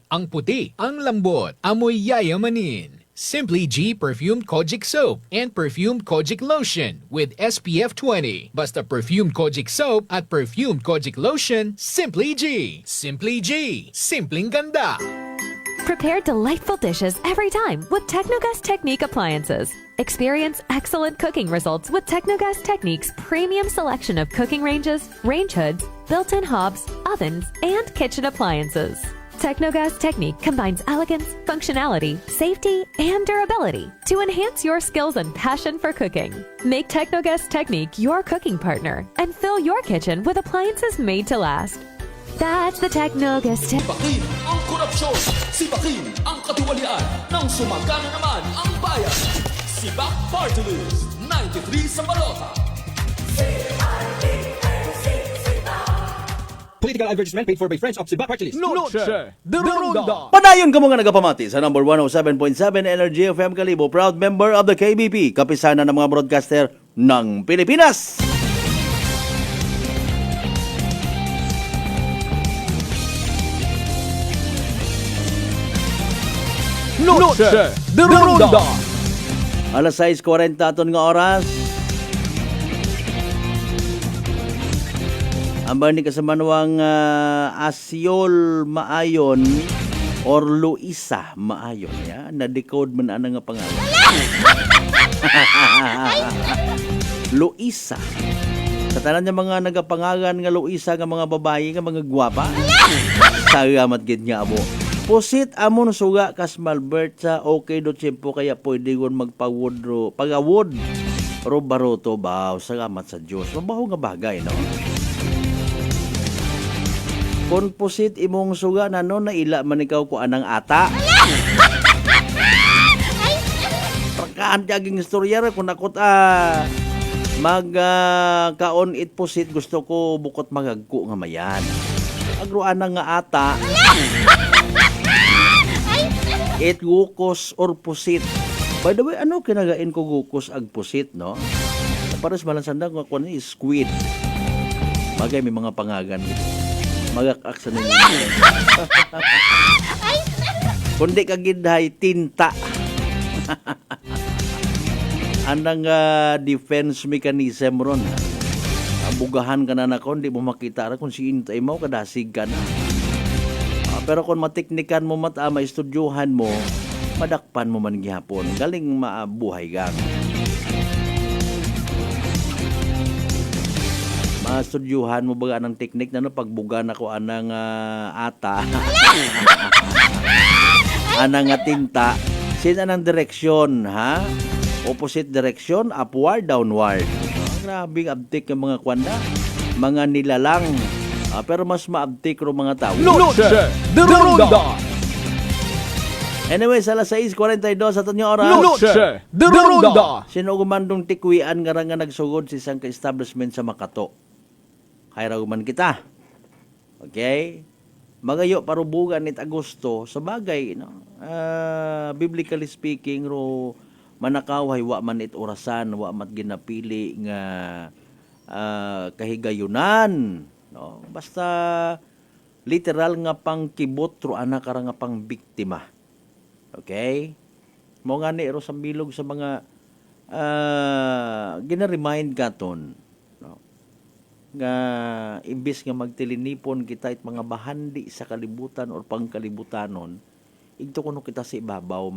Ang puti, ang lambot, amoy yayamanin. Simply G Perfumed Kojic Soap and Perfumed Kojic Lotion with SPF 20. Basta Perfumed Kojic Soap at Perfumed Kojic Lotion, Simply G. Simply G. Simpleng ganda. Prepare delightful dishes every time with Technogas Technique appliances. Experience excellent cooking results with Technogas Technique's premium selection of cooking ranges, range hoods, built-in hobs, ovens, and kitchen appliances. Technogas Technique combines elegance, functionality, safety, and durability to enhance your skills and passion for cooking. Make Technogas Technique your cooking partner and fill your kitchen with appliances made to last. That's the Technogas Sibakin ang korupsyon, sibakin ang katiwalian, nang sumagana naman ang bayan. Sibak Party List, 93 sa balota. Political advertisement paid for by friends of Sibak Party List. Noche de Ronda. Padayon ka mga nagapamati sa number 107.7 Energy FM Kalibo, proud member of the KBP, kapisanan ng mga broadcaster ng Pilipinas. Noche de Ronda. Alas 6:40 aton nga oras. Amba ni kasamanwang Asyol Maayon or Luisa Maayon, ya, na-decode man ana nga pangalan. Luisa. Sa tanan niya mga nagapangagan nga Luisa nga mga babae nga mga gwapa. Salamat gid nga amo. Pusit amon suga kas Malbert sa okay do tiyempo kaya pwede gon magpawod ro pagawod ro baroto baw. Salamat sa Dios. Mabaho nga bagay no. Kon pusit imong suga na no naila man ikaw ko anang ata. Prakaan kaging istorya ra kun akot kaon it pusit gusto ko bukot magagko nga mayan. Agro anang nga ata. It gukos or pusit. By the way, ano kinagain ko gukos ag pusit, no? Pares malansanda ko kuan ni squid. Bagay may mga pangagan. Magak-ak sa ninyo. Kundi kagidhay tinta. Anang defense mechanism ron. Bugahan ka na kon, di mo makita ra kung si intay mo kadasig ka na. Pero kung mateknikan mo maistudyohan mo, madakpan mo man gihapon. Galing maabuhay gang. Mastudyuhan mo ba anang teknik na no pagbuga na ko anang ata. Anang tinta. Sin anang direksyon, ha? Opposite direction, upward, downward. Grabing abtik ng mga kwanda. Mga nilalang. Pero mas maabtik ro mga tao. Noche de Ronda. Anyway, sa alas 6:42 sa tanyo oras. Noche de Ronda. Sino gumandong tikwian nga nagsugod sa isang ka-establishment sa Makato. Kaya raguman kita. Okay? Magayo parubugan it Agosto. Sa bagay, no? Biblically speaking, ro manakaw wa man it orasan, wa mat ginapili nga kahigayunan. No? Basta literal nga pangkibot ro ana kara nga pang biktima. Okay? Mo nga ni ro sa bilog sa mga gina-remind katon no? Nga imbis nga magtilinipon kita it mga bahandi sa kalibutan or pangkalibutanon, igto kuno kita sa ibabaw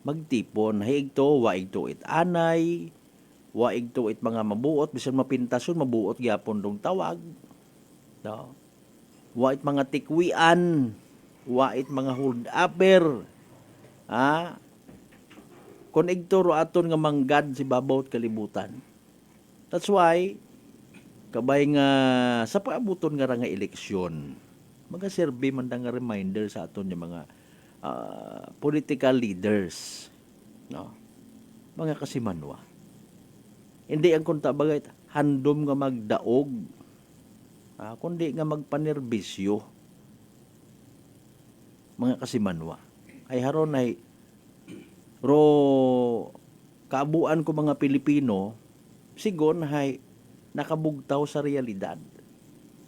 magtipon. Hay igto wa igto it anay, wa igto it mga mabuot bisan mapintasyon mabuot gyapon dong tawag. No? Wait mga tikwian, wait mga hold upper. Kung igturo aton nga manggad si babawt kalibutan. That's why kabay nga sa paabuton nga nga eleksyon, magaserbi man nga reminder sa aton yung mga political leaders. No? Mga kasimanwa. Hindi ang kunta bagay handom nga magdaog. Kundi nga magpanerbisyo mga kasimanwa ay haron ay ro kaabuan ko mga Pilipino sigon hay nakabugtaw sa realidad.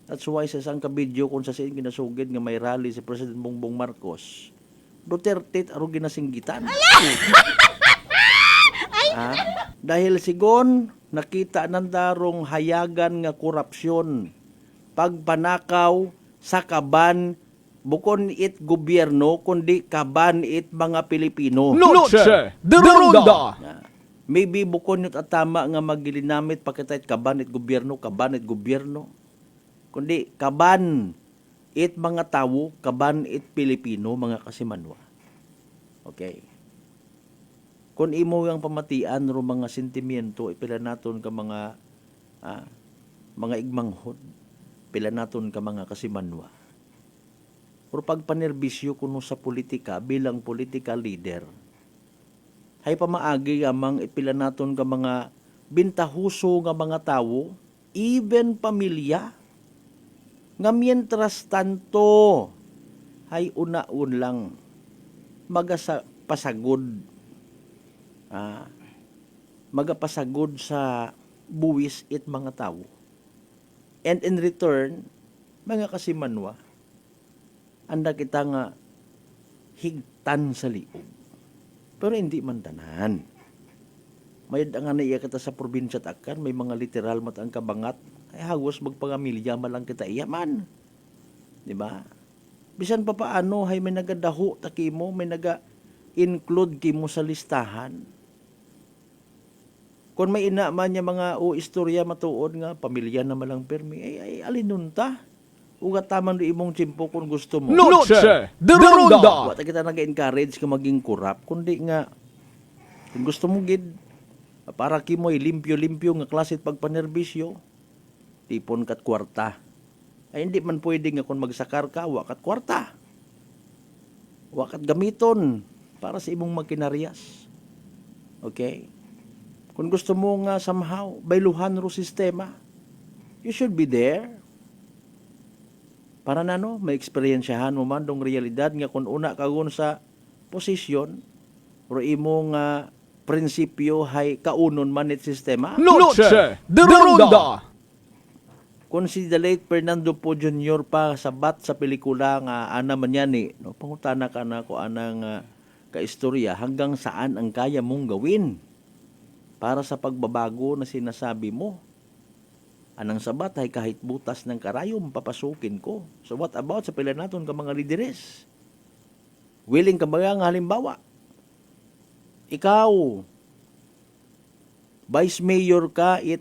That's why sa isang kabidyo kung sa sin ginasugid nga may rally si President Bongbong Marcos, Duterte aro ginasinggitan. Dahil sigon nakita ng darong hayagan nga korupsyon, pagpanakaw sa kaban bukon it gobyerno kundi kaban it mga Pilipino. Noche de Ronda. Maybe bukon yun at tama nga magilinamit pakita it kaban it gobyerno kundi kaban it mga tao, kaban it Pilipino mga kasimanwa. Okay. Kung imo yung pamatian ro mga sentimiento ipila naton ka mga igmanghod, pila naton ka mga kasimanwa. Pero pagpanerbisyo kuno sa politika bilang political leader, hay pamaagi amang ipila naton ka mga bintahuso nga mga tawo, even pamilya, nga mientras tanto hay unaon lang pasagod magapasagod sa buwis it mga tao. And in return, mga kasimanwa, anda kita nga higtan sa liog. Pero hindi man tanan. May nga naiya kita sa probinsya takan, may mga literal matang kabangat, ay hagos magpangamilya malang kita iyaman. Diba? Bisan pa paano, hay may nagadaho takimo, may naga-include kimo sa listahan. Kung may ina man niya mga istorya matuod nga, pamilya na malang permi, ay alinunta. Ugat taman rin imong tsimpo kung gusto mo. Noche de Ronda. Wata kita nag-encourage ka maging kurap, kundi nga, kung gusto mo gid, para kimoy limpyo-limpyo nga klasit pagpanerbisyo, tipon kat kwarta. Ay hindi man pwede nga kung magsakar ka, wakat kwarta. Wakat gamiton para sa imong magkinaryas. Okay? Kung gusto mo nga somehow, bayluhan ro sistema, you should be there. Para na no, may eksperyensyahan mo man dong realidad nga kung una kagon sa posisyon, ro imong prinsipyo hay kaunon man it sistema. Noche de Ronda. Kung si the late Fernando Po Jr. pa sabat sa pelikula nga ana man yan no, pangutana ka na ko anang kaistorya hanggang saan ang kaya mong gawin para sa pagbabago na sinasabi mo. Anang sabat ay kahit butas ng karayom papasukin ko. So what about sa pila naton ka mga lideres? Willing ka ba nga halimbawa? Ikaw, vice mayor ka it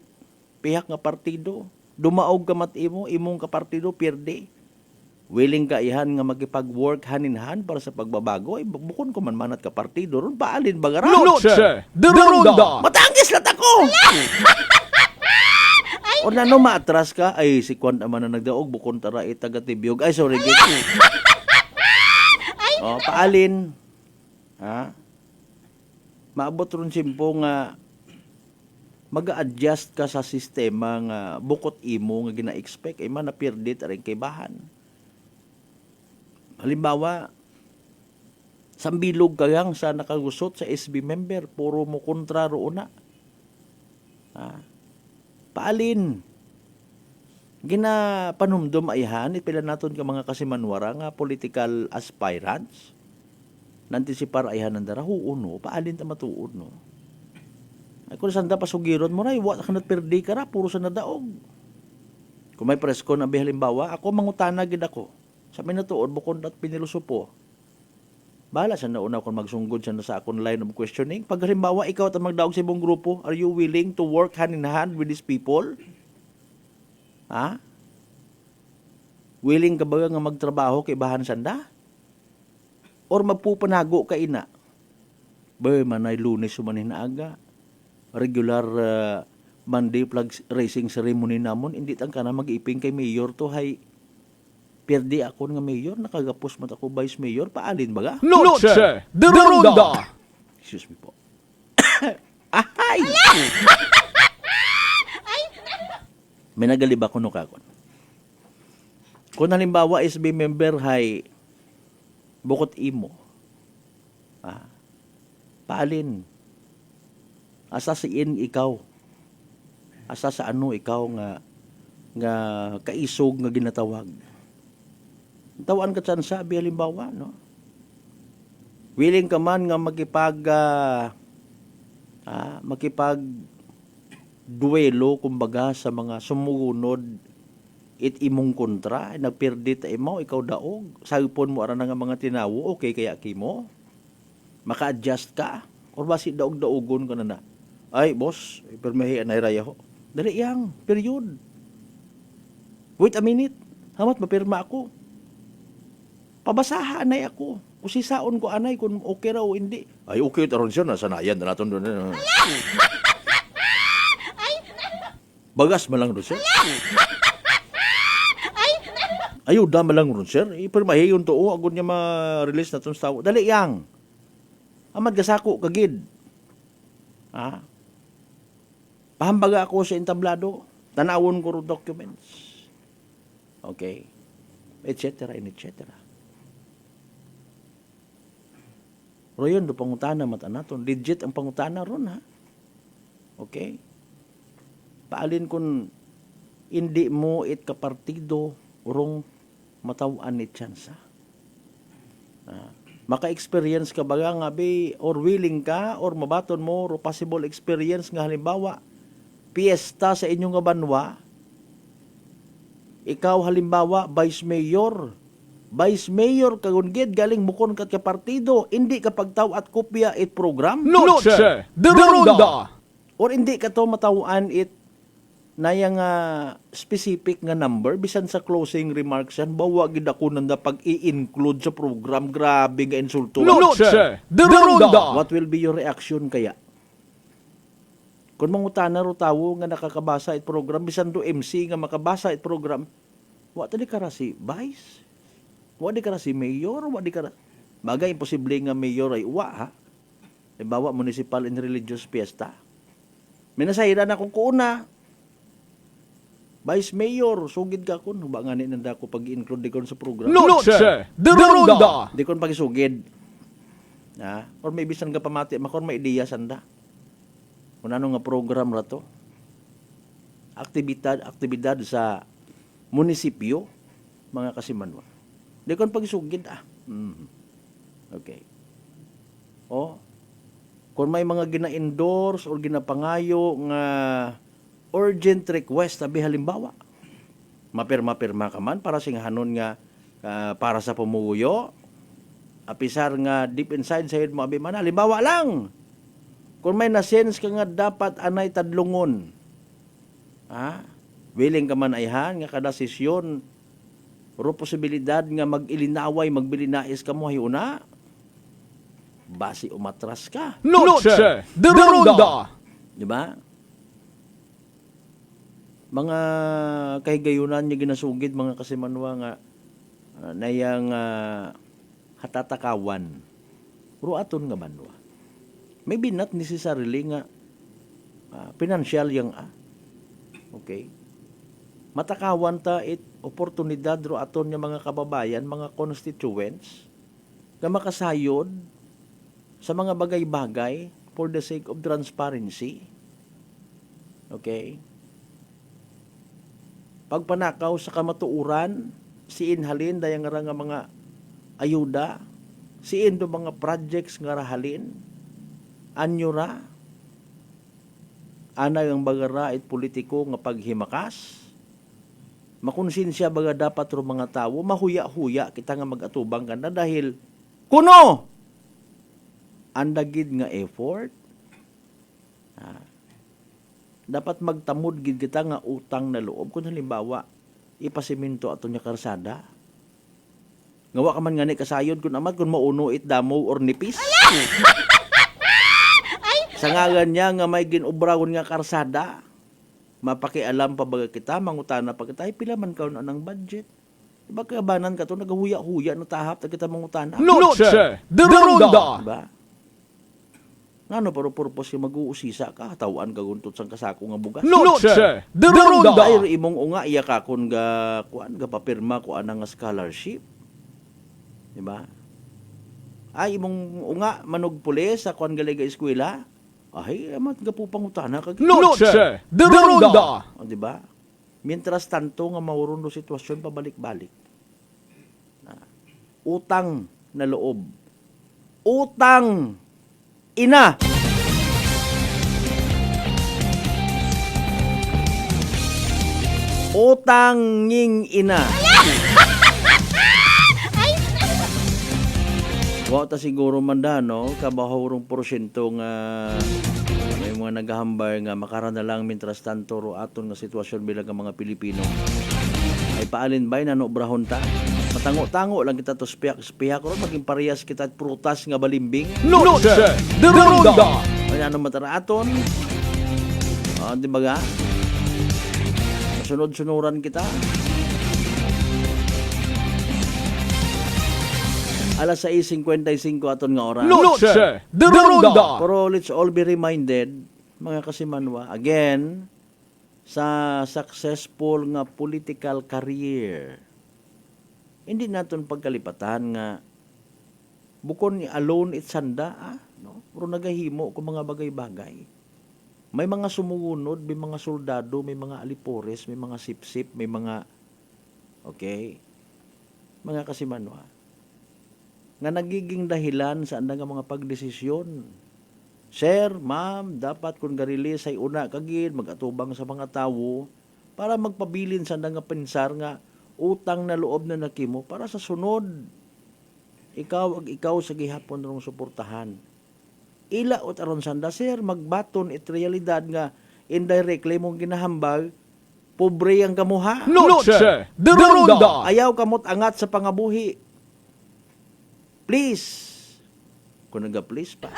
pihak nga partido, dumaog ka matimo, imong kapartido pierde. Willing ka ihan nga magipag-work hand-in-hand para sa pagbabago, ay bukon ko man manat ka partido, ron paalin bagara. Noche de Ronda. Matangis lang ako! O na no maatras ka, ay si Kwan naman na nagdaog, bukon tara taga-tibiyog. Ay, sorry, git. O, paalin. Ha? Maabot ron simpo nga mag-adjust ka sa sistema nga bukot imo nga gina-expect ay manapirdit aring kay bahan. Halimbawa, sambilog kayang sa nakagusot sa SB member, puro mo kontra roon na. Ha? Paalin. Ginapanumdum ayhan, ipila naton ka mga kasimanwara nga political aspirants. Nantisipar ayhan ng daraho, no? Paalin ta matuod, no? Ay kung saan da pasugiron mo na, iwat ka natperdi ka ra, puro sa nadaog. Kung may presko na halimbawa, ako mangutana gid ako. Sa minatuod, bukod at pinilusupo. Bahala siya na una kung magsunggod siya na sa akong line of questioning. Pag halimbawa, ikaw at magdaog sa ibong grupo, are you willing to work hand in hand with these people? Ha? Willing ka ba nga magtrabaho kay bahan sanda? Or magpupanago ka ina? Ba, manay Lunes sumanin na aga. Regular Monday flag racing ceremony namon, hindi tang ka na mag-iping kay mayor to hay. Perdi ako nga mayor, nakagapos mat ako vice mayor, paalin baga? Noche de Ronda. Excuse me po. Ahay! May nagalibak ko no kakon. Kung halimbawa SB member hay bukot imo, paalin, asa siin ikaw, asa sa ano ikaw nga kaisog nga ginatawag. Tawaan ka saan sabi halimbawa, no? Willing ka man nga makipag duelo kumbaga sa mga sumugunod it imong kontra, nagperdi ta imo, ikaw daog, sagpon mo ara nga mga tinawo, okay kaya kimo? Maka-adjust ka? Or basi daog-daogon ka na? Ay, boss, permehi anay raya ho. Dali yang, period. Wait a minute, hamat mapirma ako. Pabasaha anay ako. Kung sisaon ko anay, kung okay raw o hindi. Ay, okay taron siya, nasanayan na natin doon. Bagas malang doon, sir. Ayuda malang doon, sir. Ipirmahi yung tuo, agad niya ma-release na itong tao. Dali yang. Amad gasako, kagid. Ha? Pahambaga ako sa entablado. Tanawon ko rin documents. Okay. Etc. and etc. Royon, do pangutana matanaton. Legit ang pangutana ron, ha? Okay? Paalin kung hindi mo it kapartido urong matawaan ni tsansa. Maka-experience ka ba nga be, or willing ka, or mabaton mo, or possible experience nga halimbawa, piyesta sa inyong banwa, ikaw halimbawa, vice mayor kagungid galing mukon kat ka partido, hindi ka pagtaw at kopya it program. Noche de Ronda. Or hindi ka to matawaan it na yung specific nga number bisan sa closing remarks yan bawa gid ako nanda pag i-include sa program, grabe nga insulto. Noche de Ronda. What will be your reaction kaya kung mangutana ro tawo nga nakakabasa it program bisan do MC nga makabasa it program, wa tadi ka ra si vice, wa di ka ra si mayor, wa di ka ra bagay imposible nga mayor ay uwa ha. Bawa municipal and religious fiesta. Minasayran akong kuuna. Vice Mayor, sugid ka kun. Ba nga nanda ko pag-include di kon sa program. Noche de Ronda. Di kon pag-isugid. Ha? Or may bisan ka pamati, makon may ideya sanda. Kung ano nga program ra to. Aktibidad sa munisipyo, mga kasimanwa. Di kon pag-isugid Okay. Kung may mga gina-endorse or ginapangayo nga urgent request abi halimbawa mapirma ka man para singahanon nga para sa pumuyo apisar nga deep inside sayod mo abi man halimbawa lang kung may na-sense ka nga dapat anay tadlungon willing ka man ayhan nga kada sesyon pero posibilidad nga mag-ilinaway magbilinais ka mo hayuna basi umatras ka. Noche de Ronda. Di ba? Mga kahigayunan niya ginasugid mga kasimanwa nga nayang hatatakawan. Ruaton nga banwa. Maybe not necessarily nga financial yang okay. Matakawan ta it oportunidad ruaton nga mga kababayan, mga constituents nga makasayod sa mga bagay-bagay for the sake of transparency. Okay? Pagpanakaw sa kamatuuran, siin halin dayang nga mga ayuda, siin do mga projects nga rahalin, anyo ra, anay ang bagara it politiko nga paghimakas, makonsinsya baga dapat ro mga tawo, mahuya-huya kita nga mag-atubang kanda dahil kuno andagid nga effort dapat magtamod gid kita nga utang na loob kung halimbawa ipasiminto ato nya karsada ngawa ka man ngani kasayod kun amat kun mauno it damo or nipis sa ngagan niya nga may ginubragon nga karsada mapakialam pa baga kita mangutana pa kita ay pila man kaon anang budget diba kabanan ka to nagahuya-huya no tahap ta kita mangutana Noche de Ronda. Diba? Ngano pero purpose yung mag-uusisa ka, tawaan ka guntot sang kasako nga bugas. Noche de Ronda. Ay imong unga iya ka kun ga kuan ga papirma ko ana nga scholarship. Di ba? Ay imong unga manog pulis sa kuan galega eskwela. Ay amat ga po pangutana ka. Noche de Ronda. Di ba? Mientras tanto nga mauron do sitwasyon pabalik-balik. Utang na loob. Utang ina. Utanging ina. Wata siguro manda no kabahorong porsyento nga may mga nagahambal nga makarana lang mintras tanto ro aton nga sitwasyon bilang mga Pilipino. Ay paalin bay nano brahon ta. Matango-tango lang kita to spiyak ron maging parehas kita prutas nga balimbing. Noche de Ronda. Ano mataraaton? Di ba ga? Sunod-sunuran kita. Alas 6:55 aton nga oras. Noche de Ronda. Pero let's all be reminded, mga kasimanwa, again, sa successful nga political career. Hindi naton pagkalipatan nga bukon ni alone it sanda, no? Pero nagahimo ko mga bagay-bagay. May mga sumugunod, may mga soldado, may mga alipores, may mga sip-sip, may mga mga kasimanwa nga nagiging dahilan sa anda nga mga pagdesisyon. Sir, ma'am, dapat kung garilis ay una kagid magatubang sa mga tawo para magpabilin sa anda nga pensar nga utang na loob na nakimo para sa sunod ikaw sa gihapon rong suportahan. ilaot aron sanda, sir, magbaton it realidad nga indirectly mong ginahambag, pobre ang kamuha. Noche de Ronda. Ayaw kamot angat sa pangabuhi. Please. Kung naga-please pa.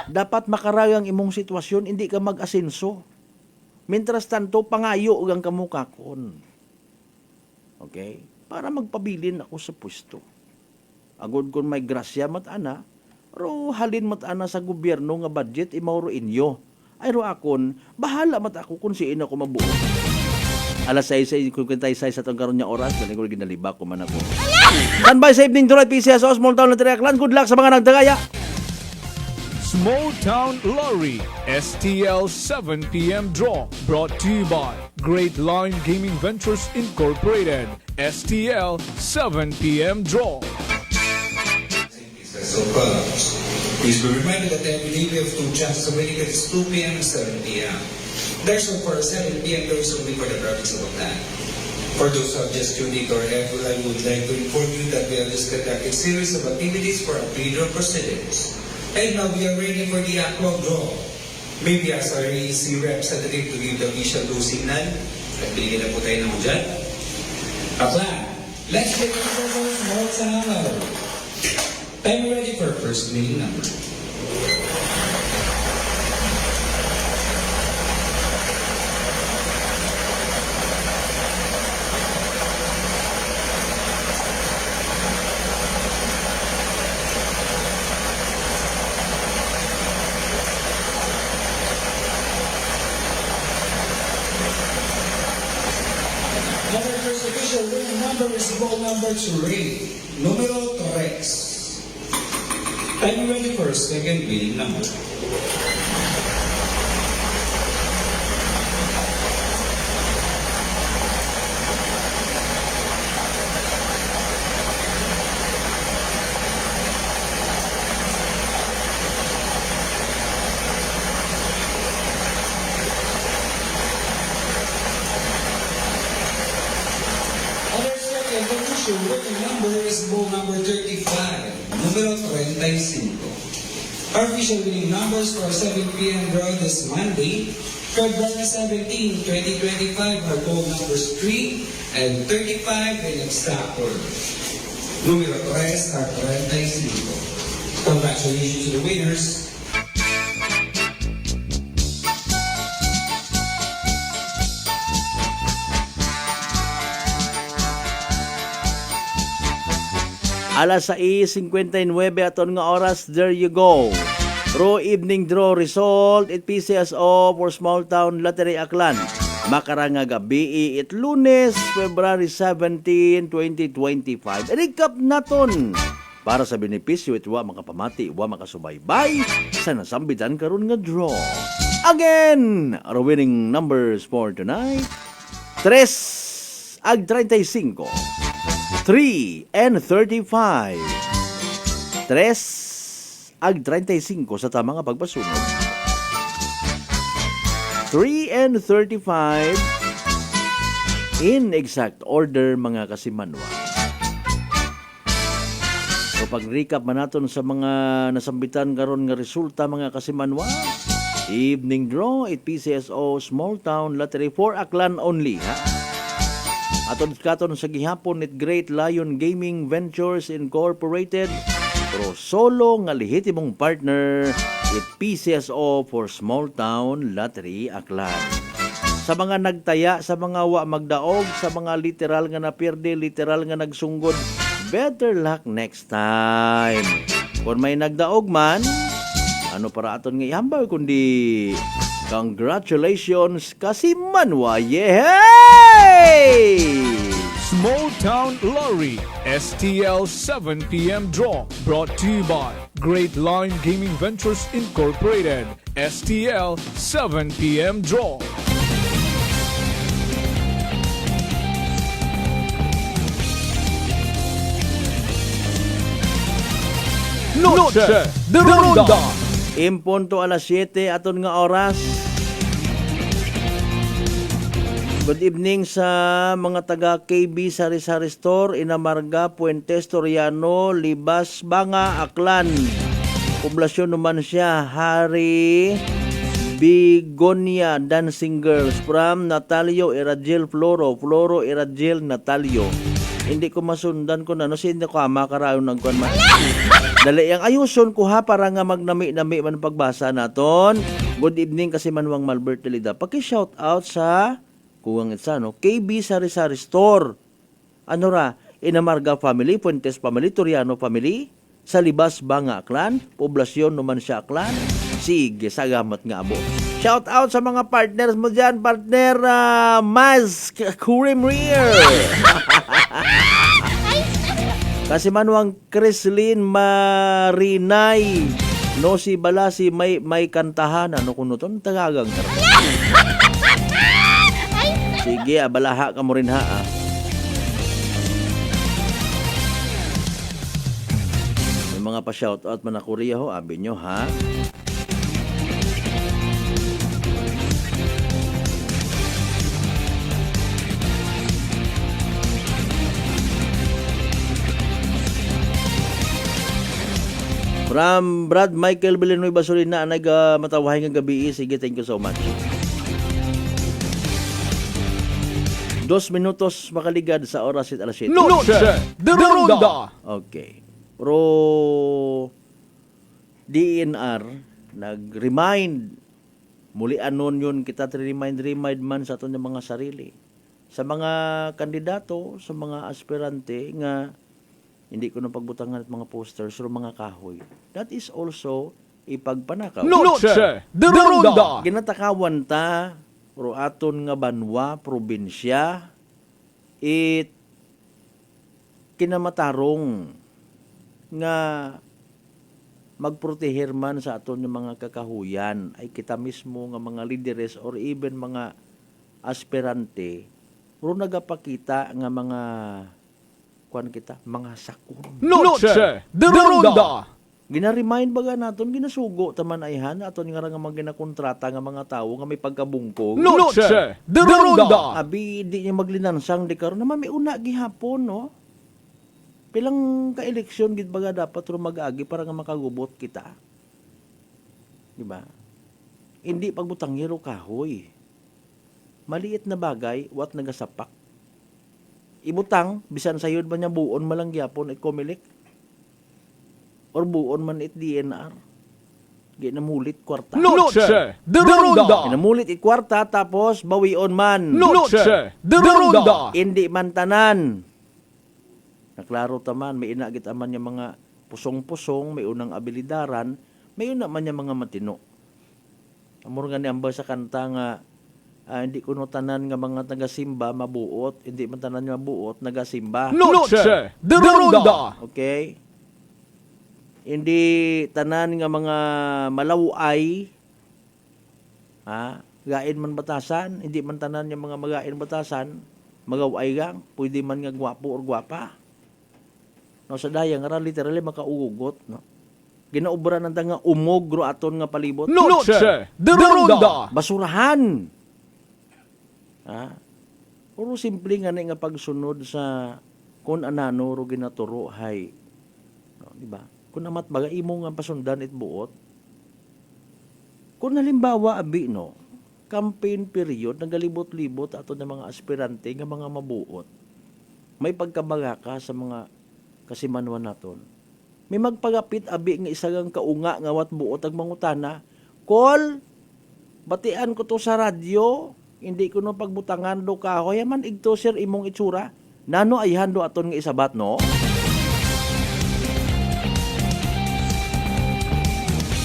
Dapat makaragang imong sitwasyon, hindi ka mag-asenso. Mientras tanto, pangayo ang kamukakon. Okay? Para magpabilin ako sa pwesto. Agod kung may grasya matana, ro halin matana sa gobyerno nga budget, imauro inyo. Ay ro akon, bahala mat ako kung siin ako mabuo. Alas 6, kung kintay 6 sa itong karoon niya oras, galing ko ginaliba ko man ako. Standby sa evening to right PCSO, small town na Triaklan. Good luck sa mga nagdagaya. Small Town Lottery STL 7 p.m. draw brought to you by Great Line Gaming Ventures Incorporated. STL 7 p.m. draw. So, please be reminded that every day we have two chances of winning. It's 2 p.m. and 7 p.m. There's no for 7 p.m. there is only for the province of Baclan. For those who have just tuned in to our effort, I would like to inform you that we have just conducted a series of activities for our pre-draw proceedings. And now we are ready for the actual draw. Maybe as our AEC representative to give the official go signal. At binigyan na po tayo ng dyan. Baclan, let's get into the small town. I'm ready for first winning number. Our first official winning number is ball number 3, numero 3. I'm ready for second winning number. Our second official winning number is ball number 35. Numero 35. Our official winning numbers for 7 p.m. draw this Monday, February 17, 2025 are goal numbers 3 and 35 in exact order. Numero 3 are 35. Congratulations to the winners. Alas 6:59 aton nga oras, there you go. Pro evening draw result it PCSO for Small Town Lottery Aklan. Makaranga gabi it Lunes, February 17, 2025. Recap naton para sa benepisyo it wa makapamati, wa makasubaybay sa nasambitan karon nga draw. Again, our winning numbers for tonight: 3 ag 35. 3 and 35. 3 ag 35 sa tama nga pagpasunod. 3 and 35 in exact order mga kasimanwa. So pag-recap man naton sa mga nasambitan karon nga resulta mga kasimanwa. Evening draw it PCSO Small Town Lottery for Aklan only, ha? Aton katon sa gihapon it Great Lion Gaming Ventures Incorporated, pero solo nga lehitimong partner it PCSO for Small Town Lottery Aklan. Sa mga nagtaya, sa mga wa magdaog, sa mga literal nga naperde, literal nga nagsunggod, better luck next time. Kung may nagdaog man, ano para aton nga ihambal kundi congratulations kasimanwa, yehey! Small Town Lottery STL 7 p.m. draw brought to you by Great Line Gaming Ventures Incorporated. STL 7 p.m. draw. Noche de Ronda. Impunto alas 7 aton nga oras. Good evening sa mga taga KB Sari-Sari Store, Inamarga, Puentes, Toriano, Libas, Banga, Aklan. Poblasyon naman siya, Hari Bigonia, Dancing Girls. From Natalio Iradiel Floro, Floro Iradiel Natalio. Hindi ko masundan ko na, no, hindi ko makarayon ng kuwan man. Dali ang ayuson ko ha, para nga magnami-nami man pagbasa naton. Good evening kasi Manwang Malbert Telida. Paki-shout out sa kuwang itsa, no? KB Sari-Sari Store. Ano ra? Inamarga Family, Puentes Family, Toriano Family, sa Libas, Banga, Aklan, Poblasyon naman siya, Aklan. Sige, salamat nga abo. Shout out sa mga partners mo dyan, partner Maz Kurimrier. Kasi Manwang Crislin Marinay, no si Balasi may kantahan, ano kuno ton tagagang. Sige, abalaha ka mo rin ha. May mga pa-shoutout man na Korea ho, abi nyo ha. From Brad Michael Bilenoy Basolina, matawahay nga gabi. Sige, thank you so much. 2 minutos makaligad sa oras at alas 7. Noche de Ronda. Okay. Pero DNR nag-remind, muli anon yun, kita remind man sa aton ng mga sarili. Sa mga kandidato, sa mga aspirante nga hindi ko na pagbutangan at mga posters o mga kahoy. That is also ipagpanakaw. Noche de Ronda. Ginatakawan ta, pero aton nga banwa, probinsya, kinamatarong nga magprotehir man sa aton ng mga kakahuyan, ay kita mismo nga mga leaders or even mga aspirante, pero nagapakita nga mga mga sakon. Noche de Ronda. Gina-remind baga naton, ginasugo taman ayhan aton nga mga ginakontrata nga mga tawo nga may pagkabungkog. Noche de Ronda. Abi di niya maglinansang di karon naman may una gihapon, no. Pilang ka-eleksyon gid baga dapat ro mag-agi para nga makagubot kita. Di ba? Hindi pagbutang hero kahoy. Maliit na bagay wat nagasapak. Ibutang bisan sayod man niya buon malang gyapon at komilik. Or buon man it DNR. Ginamulit kwarta. Noche de Ronda. Ginamulit it kwarta tapos bawion man. Noche de Ronda. Hindi man tanan. Naklaro taman, may inagit aman niya mga pusong-pusong, may unang abilidaran, may una man niya mga matino. Amor nga niamba sa kanta nga, hindi ko no tanan nga mga taga-simba mabuot, hindi man tanan nga mabuot, nagasimba. Noche de Ronda. Okay? Hindi tanan nga mga malaway, gain man batasan, hindi man tanan nga mga magain batasan, magaway gang, pwede man nga gwapo or gwapa. No, sa dayang nga literally makaugugot, no. Ginaubra nang nga umog ro aton nga palibot. Noche de Ronda. Basurahan. Puro simple nga nga pagsunod sa kun anano ro ginaturo hay. No, di ba? Kun amat baga imo nga pasundan it buot. Kung halimbawa abi no, campaign period nagalibot-libot aton ng mga aspirante nga mga mabuot. May pagkabaga ka sa mga kasimanwan naton. May magpagapit abi nga isagang kaunga nga wat buot ag mangutana, "Kol, batian ko to sa radyo, hindi ko no pagbutangan do kahoy man igto sir imong itsura. Nano ayhan do aton nga isabat no?"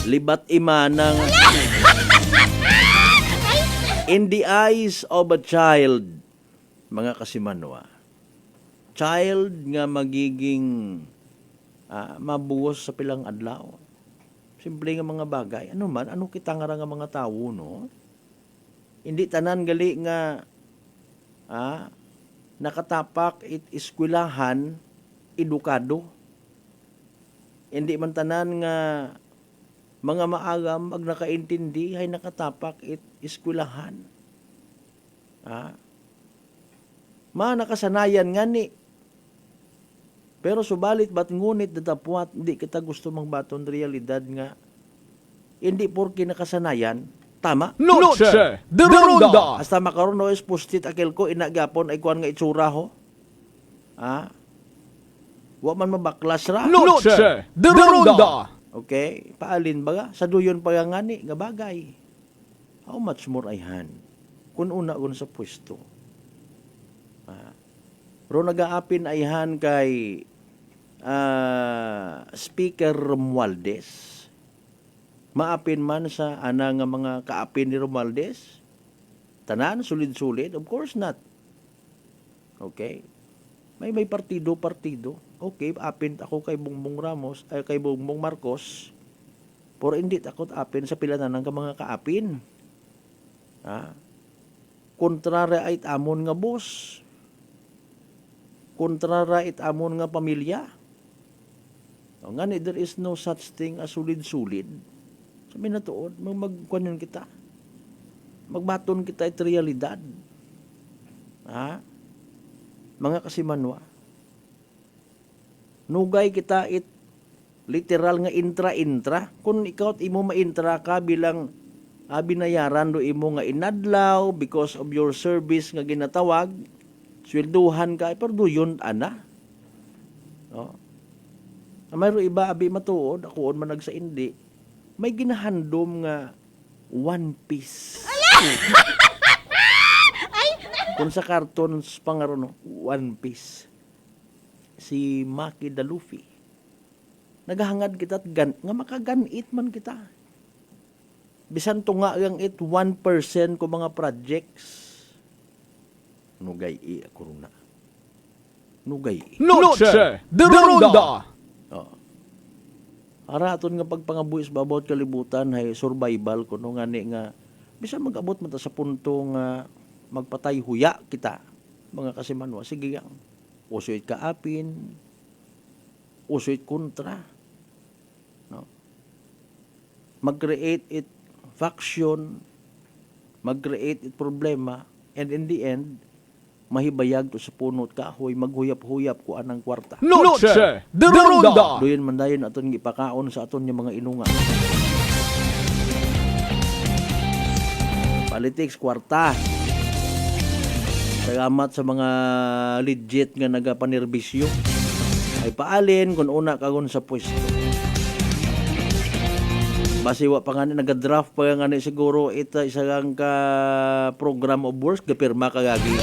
Libat imanang in the eyes of a child, mga kasimanwa. Child nga magiging mabuos sa pilang adlaw. Simple nga mga bagay. Ano man, ano kita nga mga tawo, no? Hindi tanan gali nga nakatapak eskwelahan, edukado. Hindi man tanan nga mga maagam ag nakaintindi ay nakatapak eskwelahan. nakasanayan nga ni. Pero subalit ba't ngunit datapwat, hindi kita gusto mangbaton realidad nga. Hindi porke nakasanayan, tama? Noche de Ronda. Hasta makaroon no es pustit akil ko, inagapon ay kuan nga itsura ho. Wa man mabaklas ra. Noche de Ronda. Okay, paalin baga sa duyon pa nga ni nga bagay. How much more ayhan kun una sa pwesto. Ro nagaapin ayhan kay Speaker Romualdez. Maapin man sa ana nga mga kaapin ni Romualdez. Tanan sulid-sulid, of course not. Okay? May partido. Okay, apin ako kay Bongbong Ramos, ay kay Bongbong Marcos. Pero hindi takot apin sa pilanan ng mga kaapin. Kontrara ay amon nga boss. Kontrara it amon nga pamilya. Ngani, there is no such thing as sulid-sulid. Sabi na tuod, magkunyon kita. Magbaton kita it realidad. Mga kasimanwa. Nugay kita it literal nga intra. Kung ikaw at imo ma-intra ka bilang binayaran do imo nga inadlaw because of your service nga ginatawag, swelduhan ka, pero yun ana. Mayro iba abi matuod, ako man nagsa indi, may ginahandom nga One Piece. Kung sa cartoons pangarono, One Piece. Si Maki the Luffy. Naghahangad kita nga makaganit man kita. Bisan to nga ang 1% ko mga projects. Nugay ako na. Nugay. Noche de Ronda. Araton nga pagpangabuhis babawat kalibutan hay survival kuno nga ni nga bisan mag-abot man ta sa punto nga magpatay huya kita mga kasimanwa. Sige yang usoy kaapin, usoy kontra. No? Mag-create it faction, mag-create it problema, and in the end, mahibayag to sa punot kahoy, maghuyap-huyap ko anang kwarta. Noche de Ronda. Doon man dayon aton gipakaon sa aton yung mga inunga. Politics, kwarta. Salamat sa mga legit nga nagapanerbisyo. Ay paalin kung una kagon sa pwesto. Basiwa pa nga ni nagadraft pa nga ni siguro ita isang ka program of works gapirma kagagi.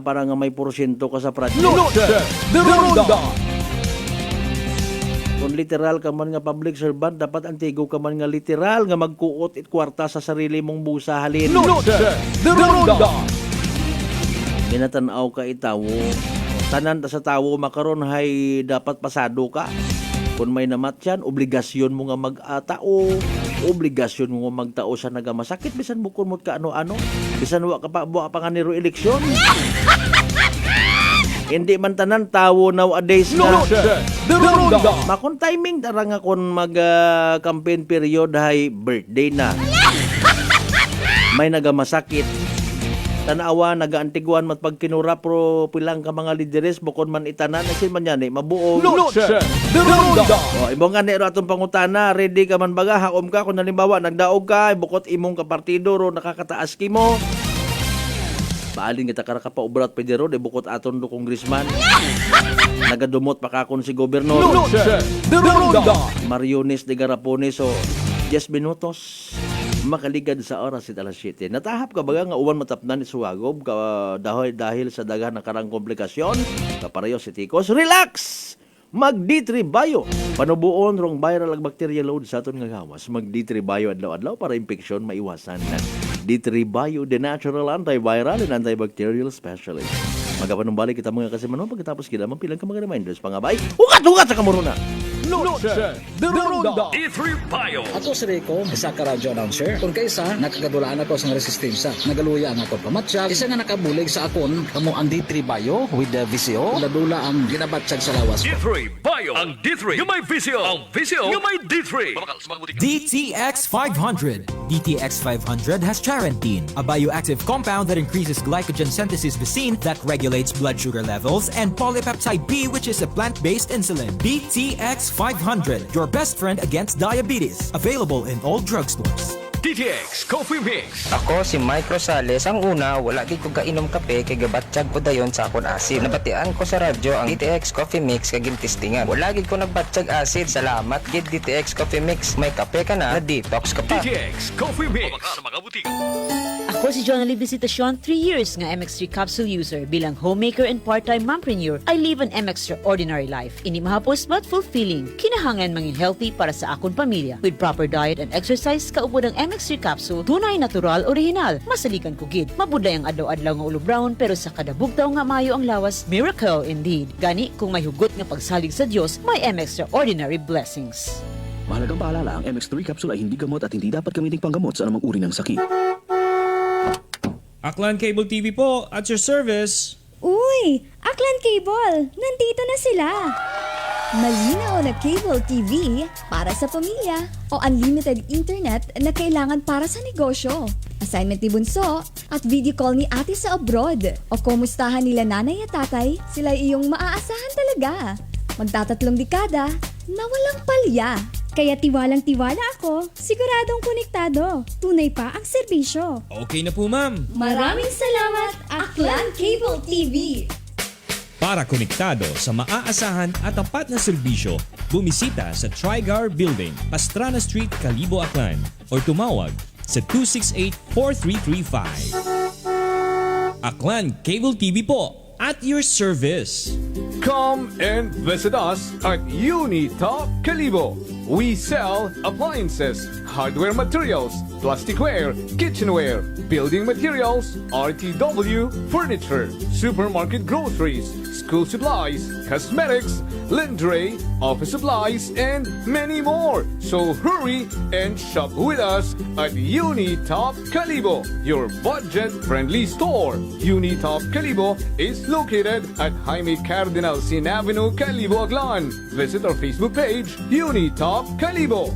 Para nga may porsyento ka sa project. Noche de Ronda. Kung literal ka man nga public servant, dapat antigo ka man nga literal nga magkuot it kwarta sa sarili mong busa halin. Noche de Ronda. Ginatanaw ka itawo. Tanan ta sa tawo makaron hay dapat pasado ka. Kung may namatyan, obligasyon mo nga mag-atao, obligasyon mo nga magtao sa nagamasakit, bisan bukod mo ka ano-ano, bisan wa ka pa nga niro eleksyon. Hindi man tanan tawo nowadays nga. Makon timing tara nga kung mag-campaign period hay birthday na. May nagamasakit. Tanawa, nagaantiguan mat pagkinura pro pilang ka mga lideres bukod man itanan asin man yan mabuo. Noche de Ronda. Ibong nga nero atong pangutana, ready ka man baga, haom ka kung halimbawa nagdaog ka, bukod imong kapartido ro nakakataas ki mo. Baalin kita karaka pa ubrat pwede ro, bukod aton do congressman. Nagadumot pa kakon si gobernador. Noche de Ronda. Mariones de Garapones o 10 minutos. Makaligad sa oras at alas 7. Natahap ka baga nga uwan matapnan ni Suwagob dahil sa daghan na karang komplikasyon kapareho si Tikos. Relax! Mag D3 Bio. Panubuon rong viral ag bacterial load sa aton nga gawas. Mag D3 Bio adlaw-adlaw para infeksyon maiwasan. D3 Bio, the natural antiviral and antibacterial specialist. Magapanumbalik kita mga kasimanong pagkatapos kita mapilang ka mga reminders pangabay. Ukat-ukat sa kamuruna! Noche de Ronda. E3 Bio. Ako si Rico, isa ka radio announcer. Kung kaysa, nakagadulaan ako sa resistensya. Nagaluya ang ako pamatsyag. Isa nga nakabulig sa akon, kamo ang D3 Bio with the VCO. Ladula ang ginabatsyag sa lawas ko. D3 Bio. Ang D3 yung may VCO. Ang VCO yung may D3. DTX 500. DTX 500 has charantine, a bioactive compound that increases glycogen synthesis Vicine that regulates blood sugar levels, and polypeptide B, which is a plant-based insulin. DTX 500, your best friend against diabetes. Available in all drugstores. DTX Coffee Mix. Ako si Mike Rosales. Ang una, wala gid ko kainom kape kay gabatsyag ko dayon sa akon asid. Nabatian ko sa radyo ang DTX Coffee Mix kay gintistingan. Wala gid ko nagbatsyag asid. Salamat gid DTX Coffee Mix. May kape ka na detox ka pa. DTX Coffee Mix. Sa mga butika. Ako si Jonalie Visitacion, 3 years nga MX3 capsule user. Bilang homemaker and part-time mompreneur, I live an extraordinary life. Ini mahapos but fulfilling. Kinahanglan mangin healthy para sa akon pamilya. With proper diet and exercise, kaupod ang MX3 capsule, tunay, natural, original. Masalikan ko gid. Mabuday ang adlaw-adlaw nga ulo brown, pero sa kada bugtaw nga mayo ang lawas, miracle indeed. Gani, kung may hugot nga pagsalig sa Dios, may extraordinary blessings. Mahalagang paalala, ang MX3 capsule ay hindi gamot at hindi dapat gamiting panggamot sa anumang uri ng sakit. Aklan Cable TV po, at your service. Uy! Aklan Cable! Nandito na sila! Malinaw na cable TV para sa pamilya o unlimited internet na kailangan para sa negosyo. Assignment ni Bunso at video call ni ate sa abroad. O kumustahan nila nanay at tatay, sila iyong maaasahan talaga. Magtatatlong dekada na walang palya. Kaya tiwalang-tiwala ako, siguradong konektado. Tunay pa ang serbisyo. Okay na po, ma'am. Maraming salamat, Aklan Cable TV! Para konektado sa maaasahan at tapat na serbisyo, bumisita sa Trigar Building, Pastrana Street, Calibo, Aklan, or tumawag sa 268-4335. Aklan Cable TV po, at your service. Come and visit us at Unitop Calibo. We sell appliances, hardware materials, plasticware, kitchenware, building materials, RTW, furniture, supermarket groceries, school supplies, cosmetics, lingerie, office supplies, and many more. So hurry and shop with us at Unitop Calibo, your budget-friendly store. Unitop Calibo is located at Jaime Cardinal Sin Avenue, Calibo, Aklan. Visit our Facebook page, Unitop Calibo.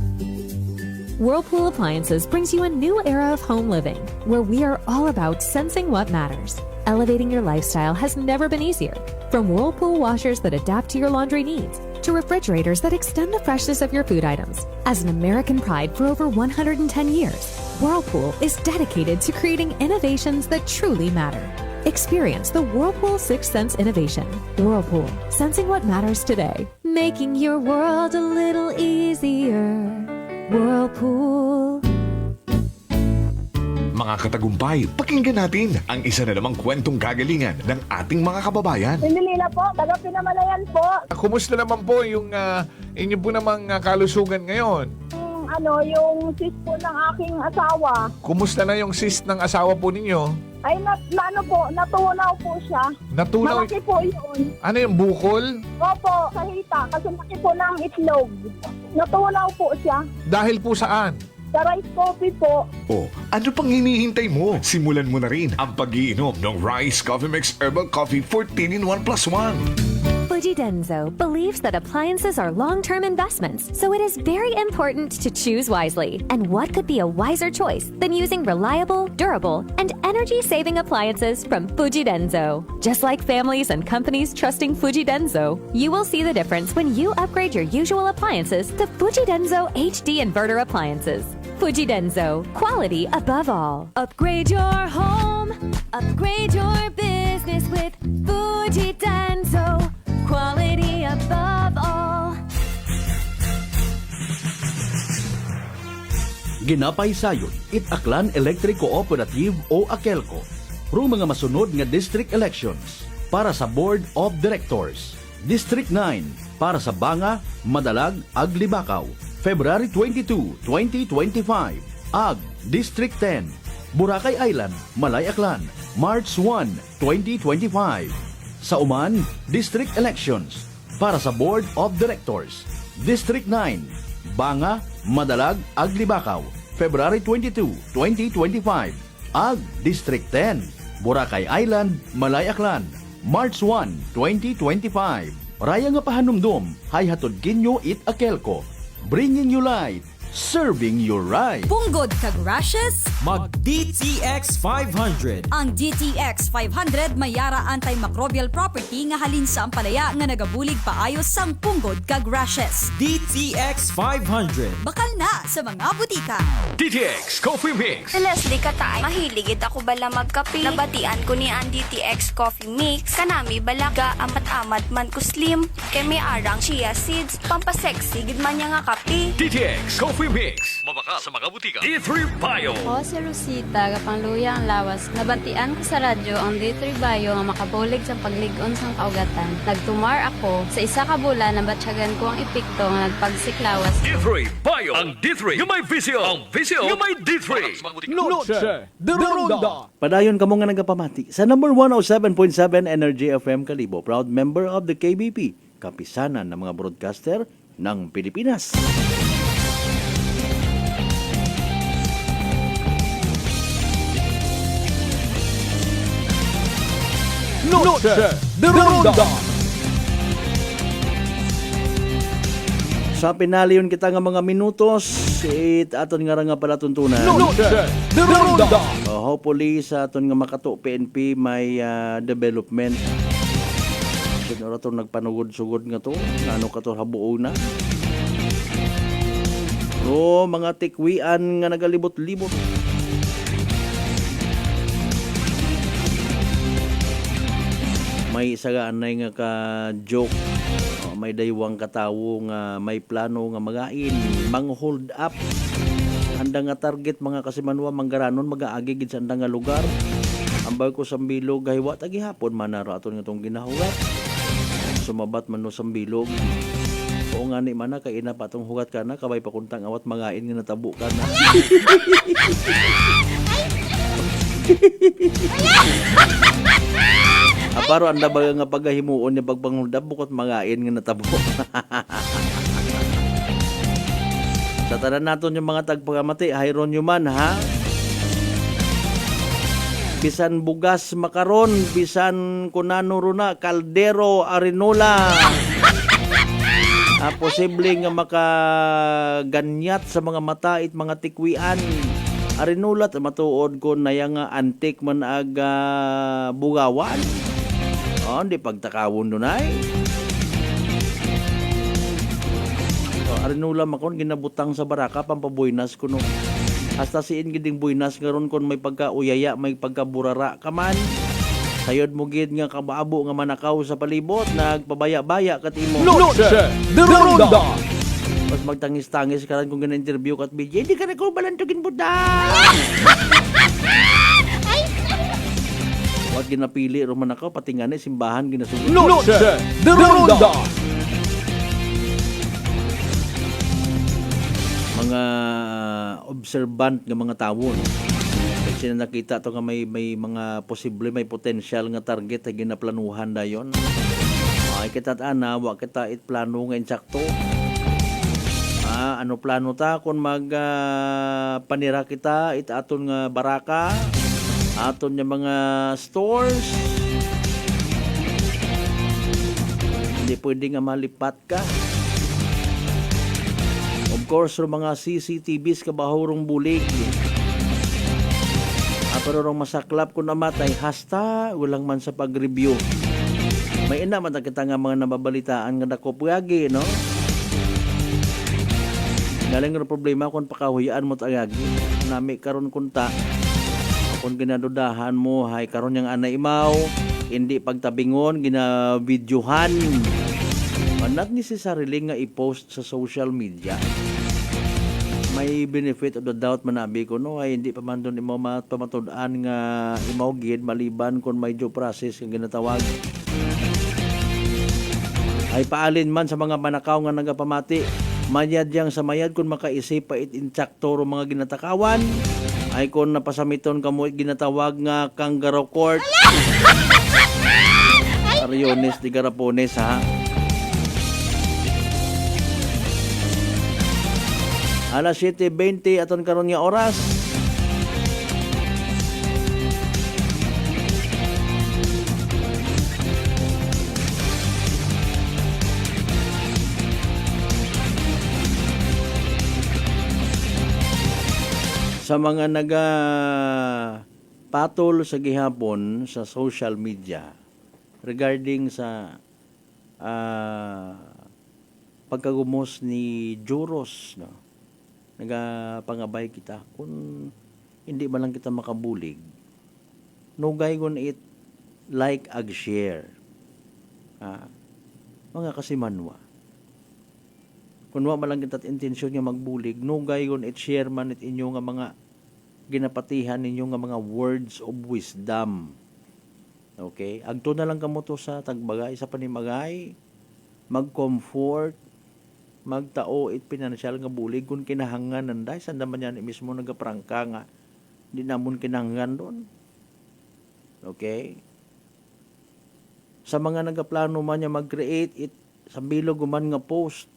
Whirlpool Appliances brings you a new era of home living, where we are all about sensing what matters. Elevating your lifestyle has never been easier. From Whirlpool washers that adapt to your laundry needs, to refrigerators that extend the freshness of your food items. As an American pride for over 110 years, Whirlpool is dedicated to creating innovations that truly matter. Experience the Whirlpool Sixth Sense innovation. Whirlpool, sensing what matters today. Making your world a little easier. Whirlpool. Mga katagumpay, pakinggan natin ang isa na namang kwentong kagalingan ng ating mga kababayan. Pindilila po, taga Pinamalayan po. Kumusta naman po yung inyo po namang kalusugan ngayon? Yung cyst po ng aking asawa. Kumusta na yung cyst ng asawa po ninyo? Ay, natunaw po siya. Natunaw? Malaki po yun. Ano yung bukol? Opo, sa hita. Kasi laki po ng itlog. Natunaw po siya. Dahil po saan? Sa rice coffee po. Oh, ano pang hinihintay mo? Simulan mo na rin ang pag-iinom ng Rice Coffee Mix Herbal Coffee 14 in 1 plus 1. Fujidenzo believes that appliances are long-term investments, so it is very important to choose wisely. And what could be a wiser choice than using reliable, durable, and energy-saving appliances from Fujidenzo? Just like families and companies trusting Fujidenzo, you will see the difference when you upgrade your usual appliances to Fujidenzo HD inverter appliances. Fujidenzo, quality above all. Upgrade your home, upgrade your business with Fujidenzo. Quality above all. Ginapay sayon, Aklan Electric Cooperative o AKELCO. Ru mga masunod nga district elections para sa Board of Directors. District 9 para sa Banga, Madalag, Aglibakaw, February 22, 2025. Ag, District 10, Boracay Island, Malay Aklan, March 1, 2025. Sa Uman, District Elections para sa Board of Directors. District 9, Banga, Madalag, Aglibakaw, February 22, 2025. Ag District 10, Boracay Island, Malayaklan, March 1, 2025. Raya nga pahanumdum, hay hatod kinyo it akelko. Bringing you light, serving you right. Punggod kag rashes, Mag DTX 500. ang DTX 500 may yara antimicrobial property nga halin sa ampalaya nga nagabulig paayos sang punggod kag rashes. DTX 500. Bakal na sa mga butika. DTX Coffee Mix. Leslie Katay, mahiligid ako bala magkape. Nabatian ko ni ang DTX Coffee Mix. Kanami bala ga amat-amat man ko slim. Kay may arang chia seeds. Pampasexy gid man niya nga kape. DTX Coffee Mix. Mabaka sa mga butika. D3 Bio. Ako si Rosita, kapangluya ang lawas. Nabatian ko sa radyo ang D3 Bio nga makabulig sa pagligon sang kaugatan. Nagtumar ako sa isa ka bulan nabatsyagan ko ang epekto nga nagpagsiklawas. D3 Bio. Ang D3 yung may visyo. Ang visyo yung may D3. Noche de Ronda. Padayon kamo nga nagapamati sa number 107.7 Energy FM Kalibo, proud member of the KBP, kapisanan ng mga broadcaster ng Pilipinas. Noche de Ronda. Sa pinaliyon kita nga mga minutos, it aton nga pala tuntunan. Noche de Ronda. Hopefully sa aton nga makato PNP may development. Siguro to nagpanugod-sugod nga to, ano ka to habuo na. Pero mga tikwian nga nagalibot-libot. May isagaanay nga ka-joke. May daywang katawo nga may plano nga magain, mang-hold up. Anda nga target mga kasimanwa manggaranon mag-aagi gid sa anda nga lugar. Ambay ko sa bilog gahiwa tagi hapon manaro aton nga tong ginahugat. Sumabat man no sa bilog. O nga ni mana kay ina pa tong hugat kana kabay pa kuntang awat magain nga natabo kana. Aparo anda ba nga pagahimuon ni pagpanghudab bukod magain nga natabo. Sa tanan naton yung mga tagpagamati, hayron nyo man ha. Bisan bugas makaron, bisan kunano runa, kaldero, arinola. Posible nga makaganyat sa mga mata it mga tikwian. Arinola matuod ko na yung antik man aga bugawan. Di pagtakawon doon ay. Arinola makon ginabutang sa baraka pampabuinas ko no. Hasta siin giding buinas ngaron kon may pagkauyaya, may pagkaburara ka man. Sayod mo gid nga kabaabo nga manakaw sa palibot, nagpabaya-baya kat imo. Noche de Ronda. Mas magtangis-tangis ka rin kung gina-interview kat BJ, hindi ka na ko balantugin buda. Huwag ginapili roman ako, pati nga na simbahan ginasugod. Noche de Ronda. Mga observant nga mga tawon. Kasi na nakita to nga may mga posible, may potential nga target ay ginaplanuhan na yon. Ay kita ana, wa kita it plano nga insakto. Ano plano ta kung mag panira kita it aton nga baraka, aton nga mga stores. Hindi pwede nga malipat ka. Of course, mga CCTVs kabahurong bulig. Pero rong masaklap ko namatay, hasta walang man sa pag-review. May ina man kita nga mga nababalitaan nga nakopuyagi, no? Galing nga problema kung pakahuyaan mo tagagi. Nami karon kunta. Kung ginadudahan mo, hay karon yung anay imaw, hindi pagtabingon, ginavideohan. Not necessarily nga i-post sa social media. May benefit of the doubt manabi ko no, ay hindi pa man doon imo pamatudan nga imaw gid maliban kung may due process nga ginatawag. Ay paalin man sa mga manakaw nga nagapamati, mayadyang sa mayad kung makaisip pa it-insakto mga ginatakawan, ay kung napasamiton kamo ginatawag nga kangaroo court. Ariones di Garapones ha. Alas 7:20 aton karon nga oras. Sa mga patol sa gihapon sa social media regarding sa pagkagumos ni Juros, no? Nagapangabay kita kung hindi man lang kita makabulig, nugay gon it like ag share, mga kasimanwa. Kung wa man lang kita intensyon nga magbulig, nugay gon it share man it inyo nga mga ginapatihan ninyo nga mga words of wisdom. Okay? Agto na lang kamo to sa tagbagay, sa panimagay, mag-comfort, magtao it pinansyal nga bulig kung kinahangan nanday, saan naman yan mismo nagaprangka nga, di namon kinahanggan doon. Okay? Sa mga nagaplano man niya mag-create it, sa bilog man nga post,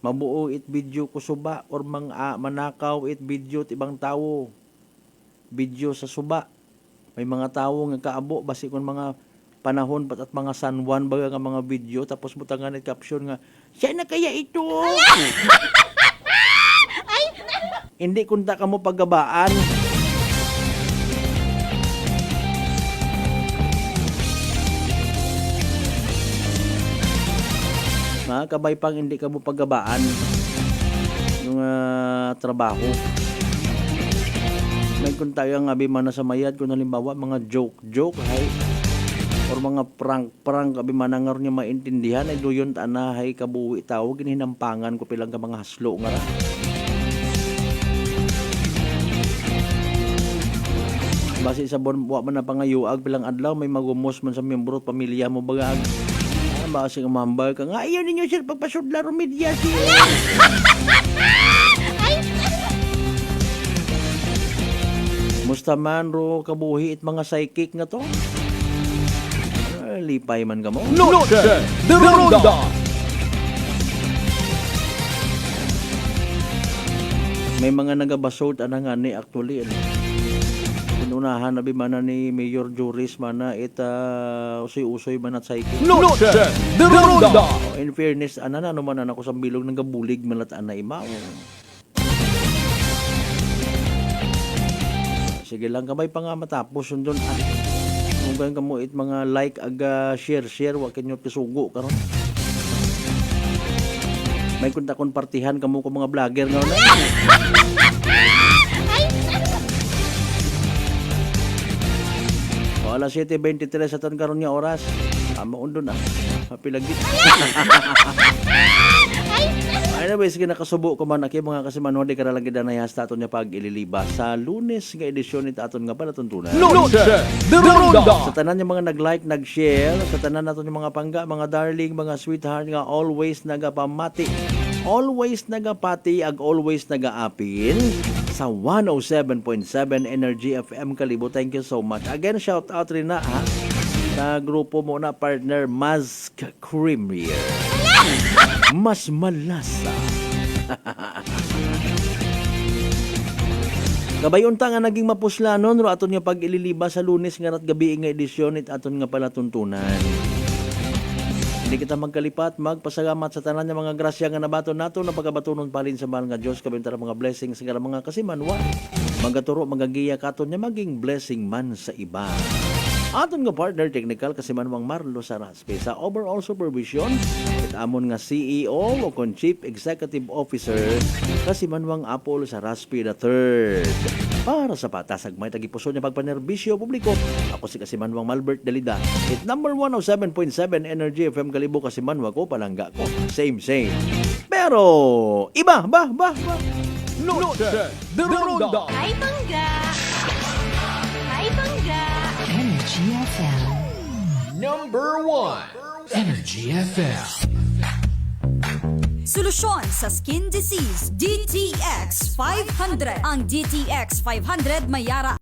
mabuo it video ko suba or manakaw it video ti ibang tawo, video sa suba. May mga tawo nga kaabo basi kon mga panahon pat at mga San Juan baga nga mga video, tapos butangan it caption nga siya na kaya ito. Hindi kunta ka mo paggabaan. Kabay pang hindi ka mo paggabaan yung trabaho. May kung tayo nga bimana sa mayad, kung halimbawa mga joke hay, or mga prank abimana nga rin niya maintindihan, ay doon tanahay kabuwi tao, ginihinampangan ko pilang ka mga haslo nga ra. Basi sa buwan man na pangayuag pilang adlaw, may magumos man sa miyembro at pamilya mo bagag. Basi nga mambal ka nga, ayaw ninyo sir pagpasudla rumidya sir. Musta man ro kabuhi it mga psychic nga to? Lipay man ka mo. Noche de Ronda. May mga nagabasod nga ni actually. Unahan na bimana ni Mayor Juris mana usoy-usoy man at psychic. Noche de Ronda. In fairness, ano man ako sa bilog ng gabulig malataan na imaw. Sige lang kamay pa nga matapos yun doon. Kung ganyan ka mo it mga like aga share wa kinyo kisugo karon. May kunta-kun partihan kamo ko mga vlogger nga na. Alas 7:23 sa tan karon nga oras. Maundon na. Mapilagit. Anyways, kinakasubo ko man aki mga kasimanwa di karalang gidanay hasta aton nga pag ililiba sa Lunes nga edisyon nito aton nga palatuntunan. Noche de Ronda. Sa tanan yung mga nag-like, nag-share, sa tanan naton yung mga pangga, mga darling, mga sweetheart nga always nagapamati. Always nagapati ag always nagaapin sa 107.7 Energy FM Kalibo. Thank you so much. Again, shout out rin na sa grupo mo na partner Mask Creamier. Mas malasa. Gabayon ta nga naging mapuslanon ro aton nga pag-ililiba sa Lunes nga rat gabi nga edisyon it aton nga palatuntunan. Hindi kita magkalipat, magpasalamat sa tanan nga mga grasya nga nabaton nato na pagabatunon palin sa mahal nga Dios kabintara mga blessings sa mga kasimanwa. Magaturo magagiya katon nga maging blessing man sa iba. Aton nga partner technical kasimanwang Marlo Saraspe sa overall supervision at amon nga CEO o kon Chief Executive Officer kasimanwang Apol Saraspe III. Para sa patasag may tagipuso niya pagpanerbisyo publiko, ako si kasimanwang Malbert Dalida. It number 107.7 Energy FM Kalibo kasimanwa ko palangga ko. Same. Pero iba ba? Noche de Ronda. Ay, bangga! Energy FM. Number 1, Energy FM. Solusyon sa skin disease, DTX 500. Ang DTX 500 may yara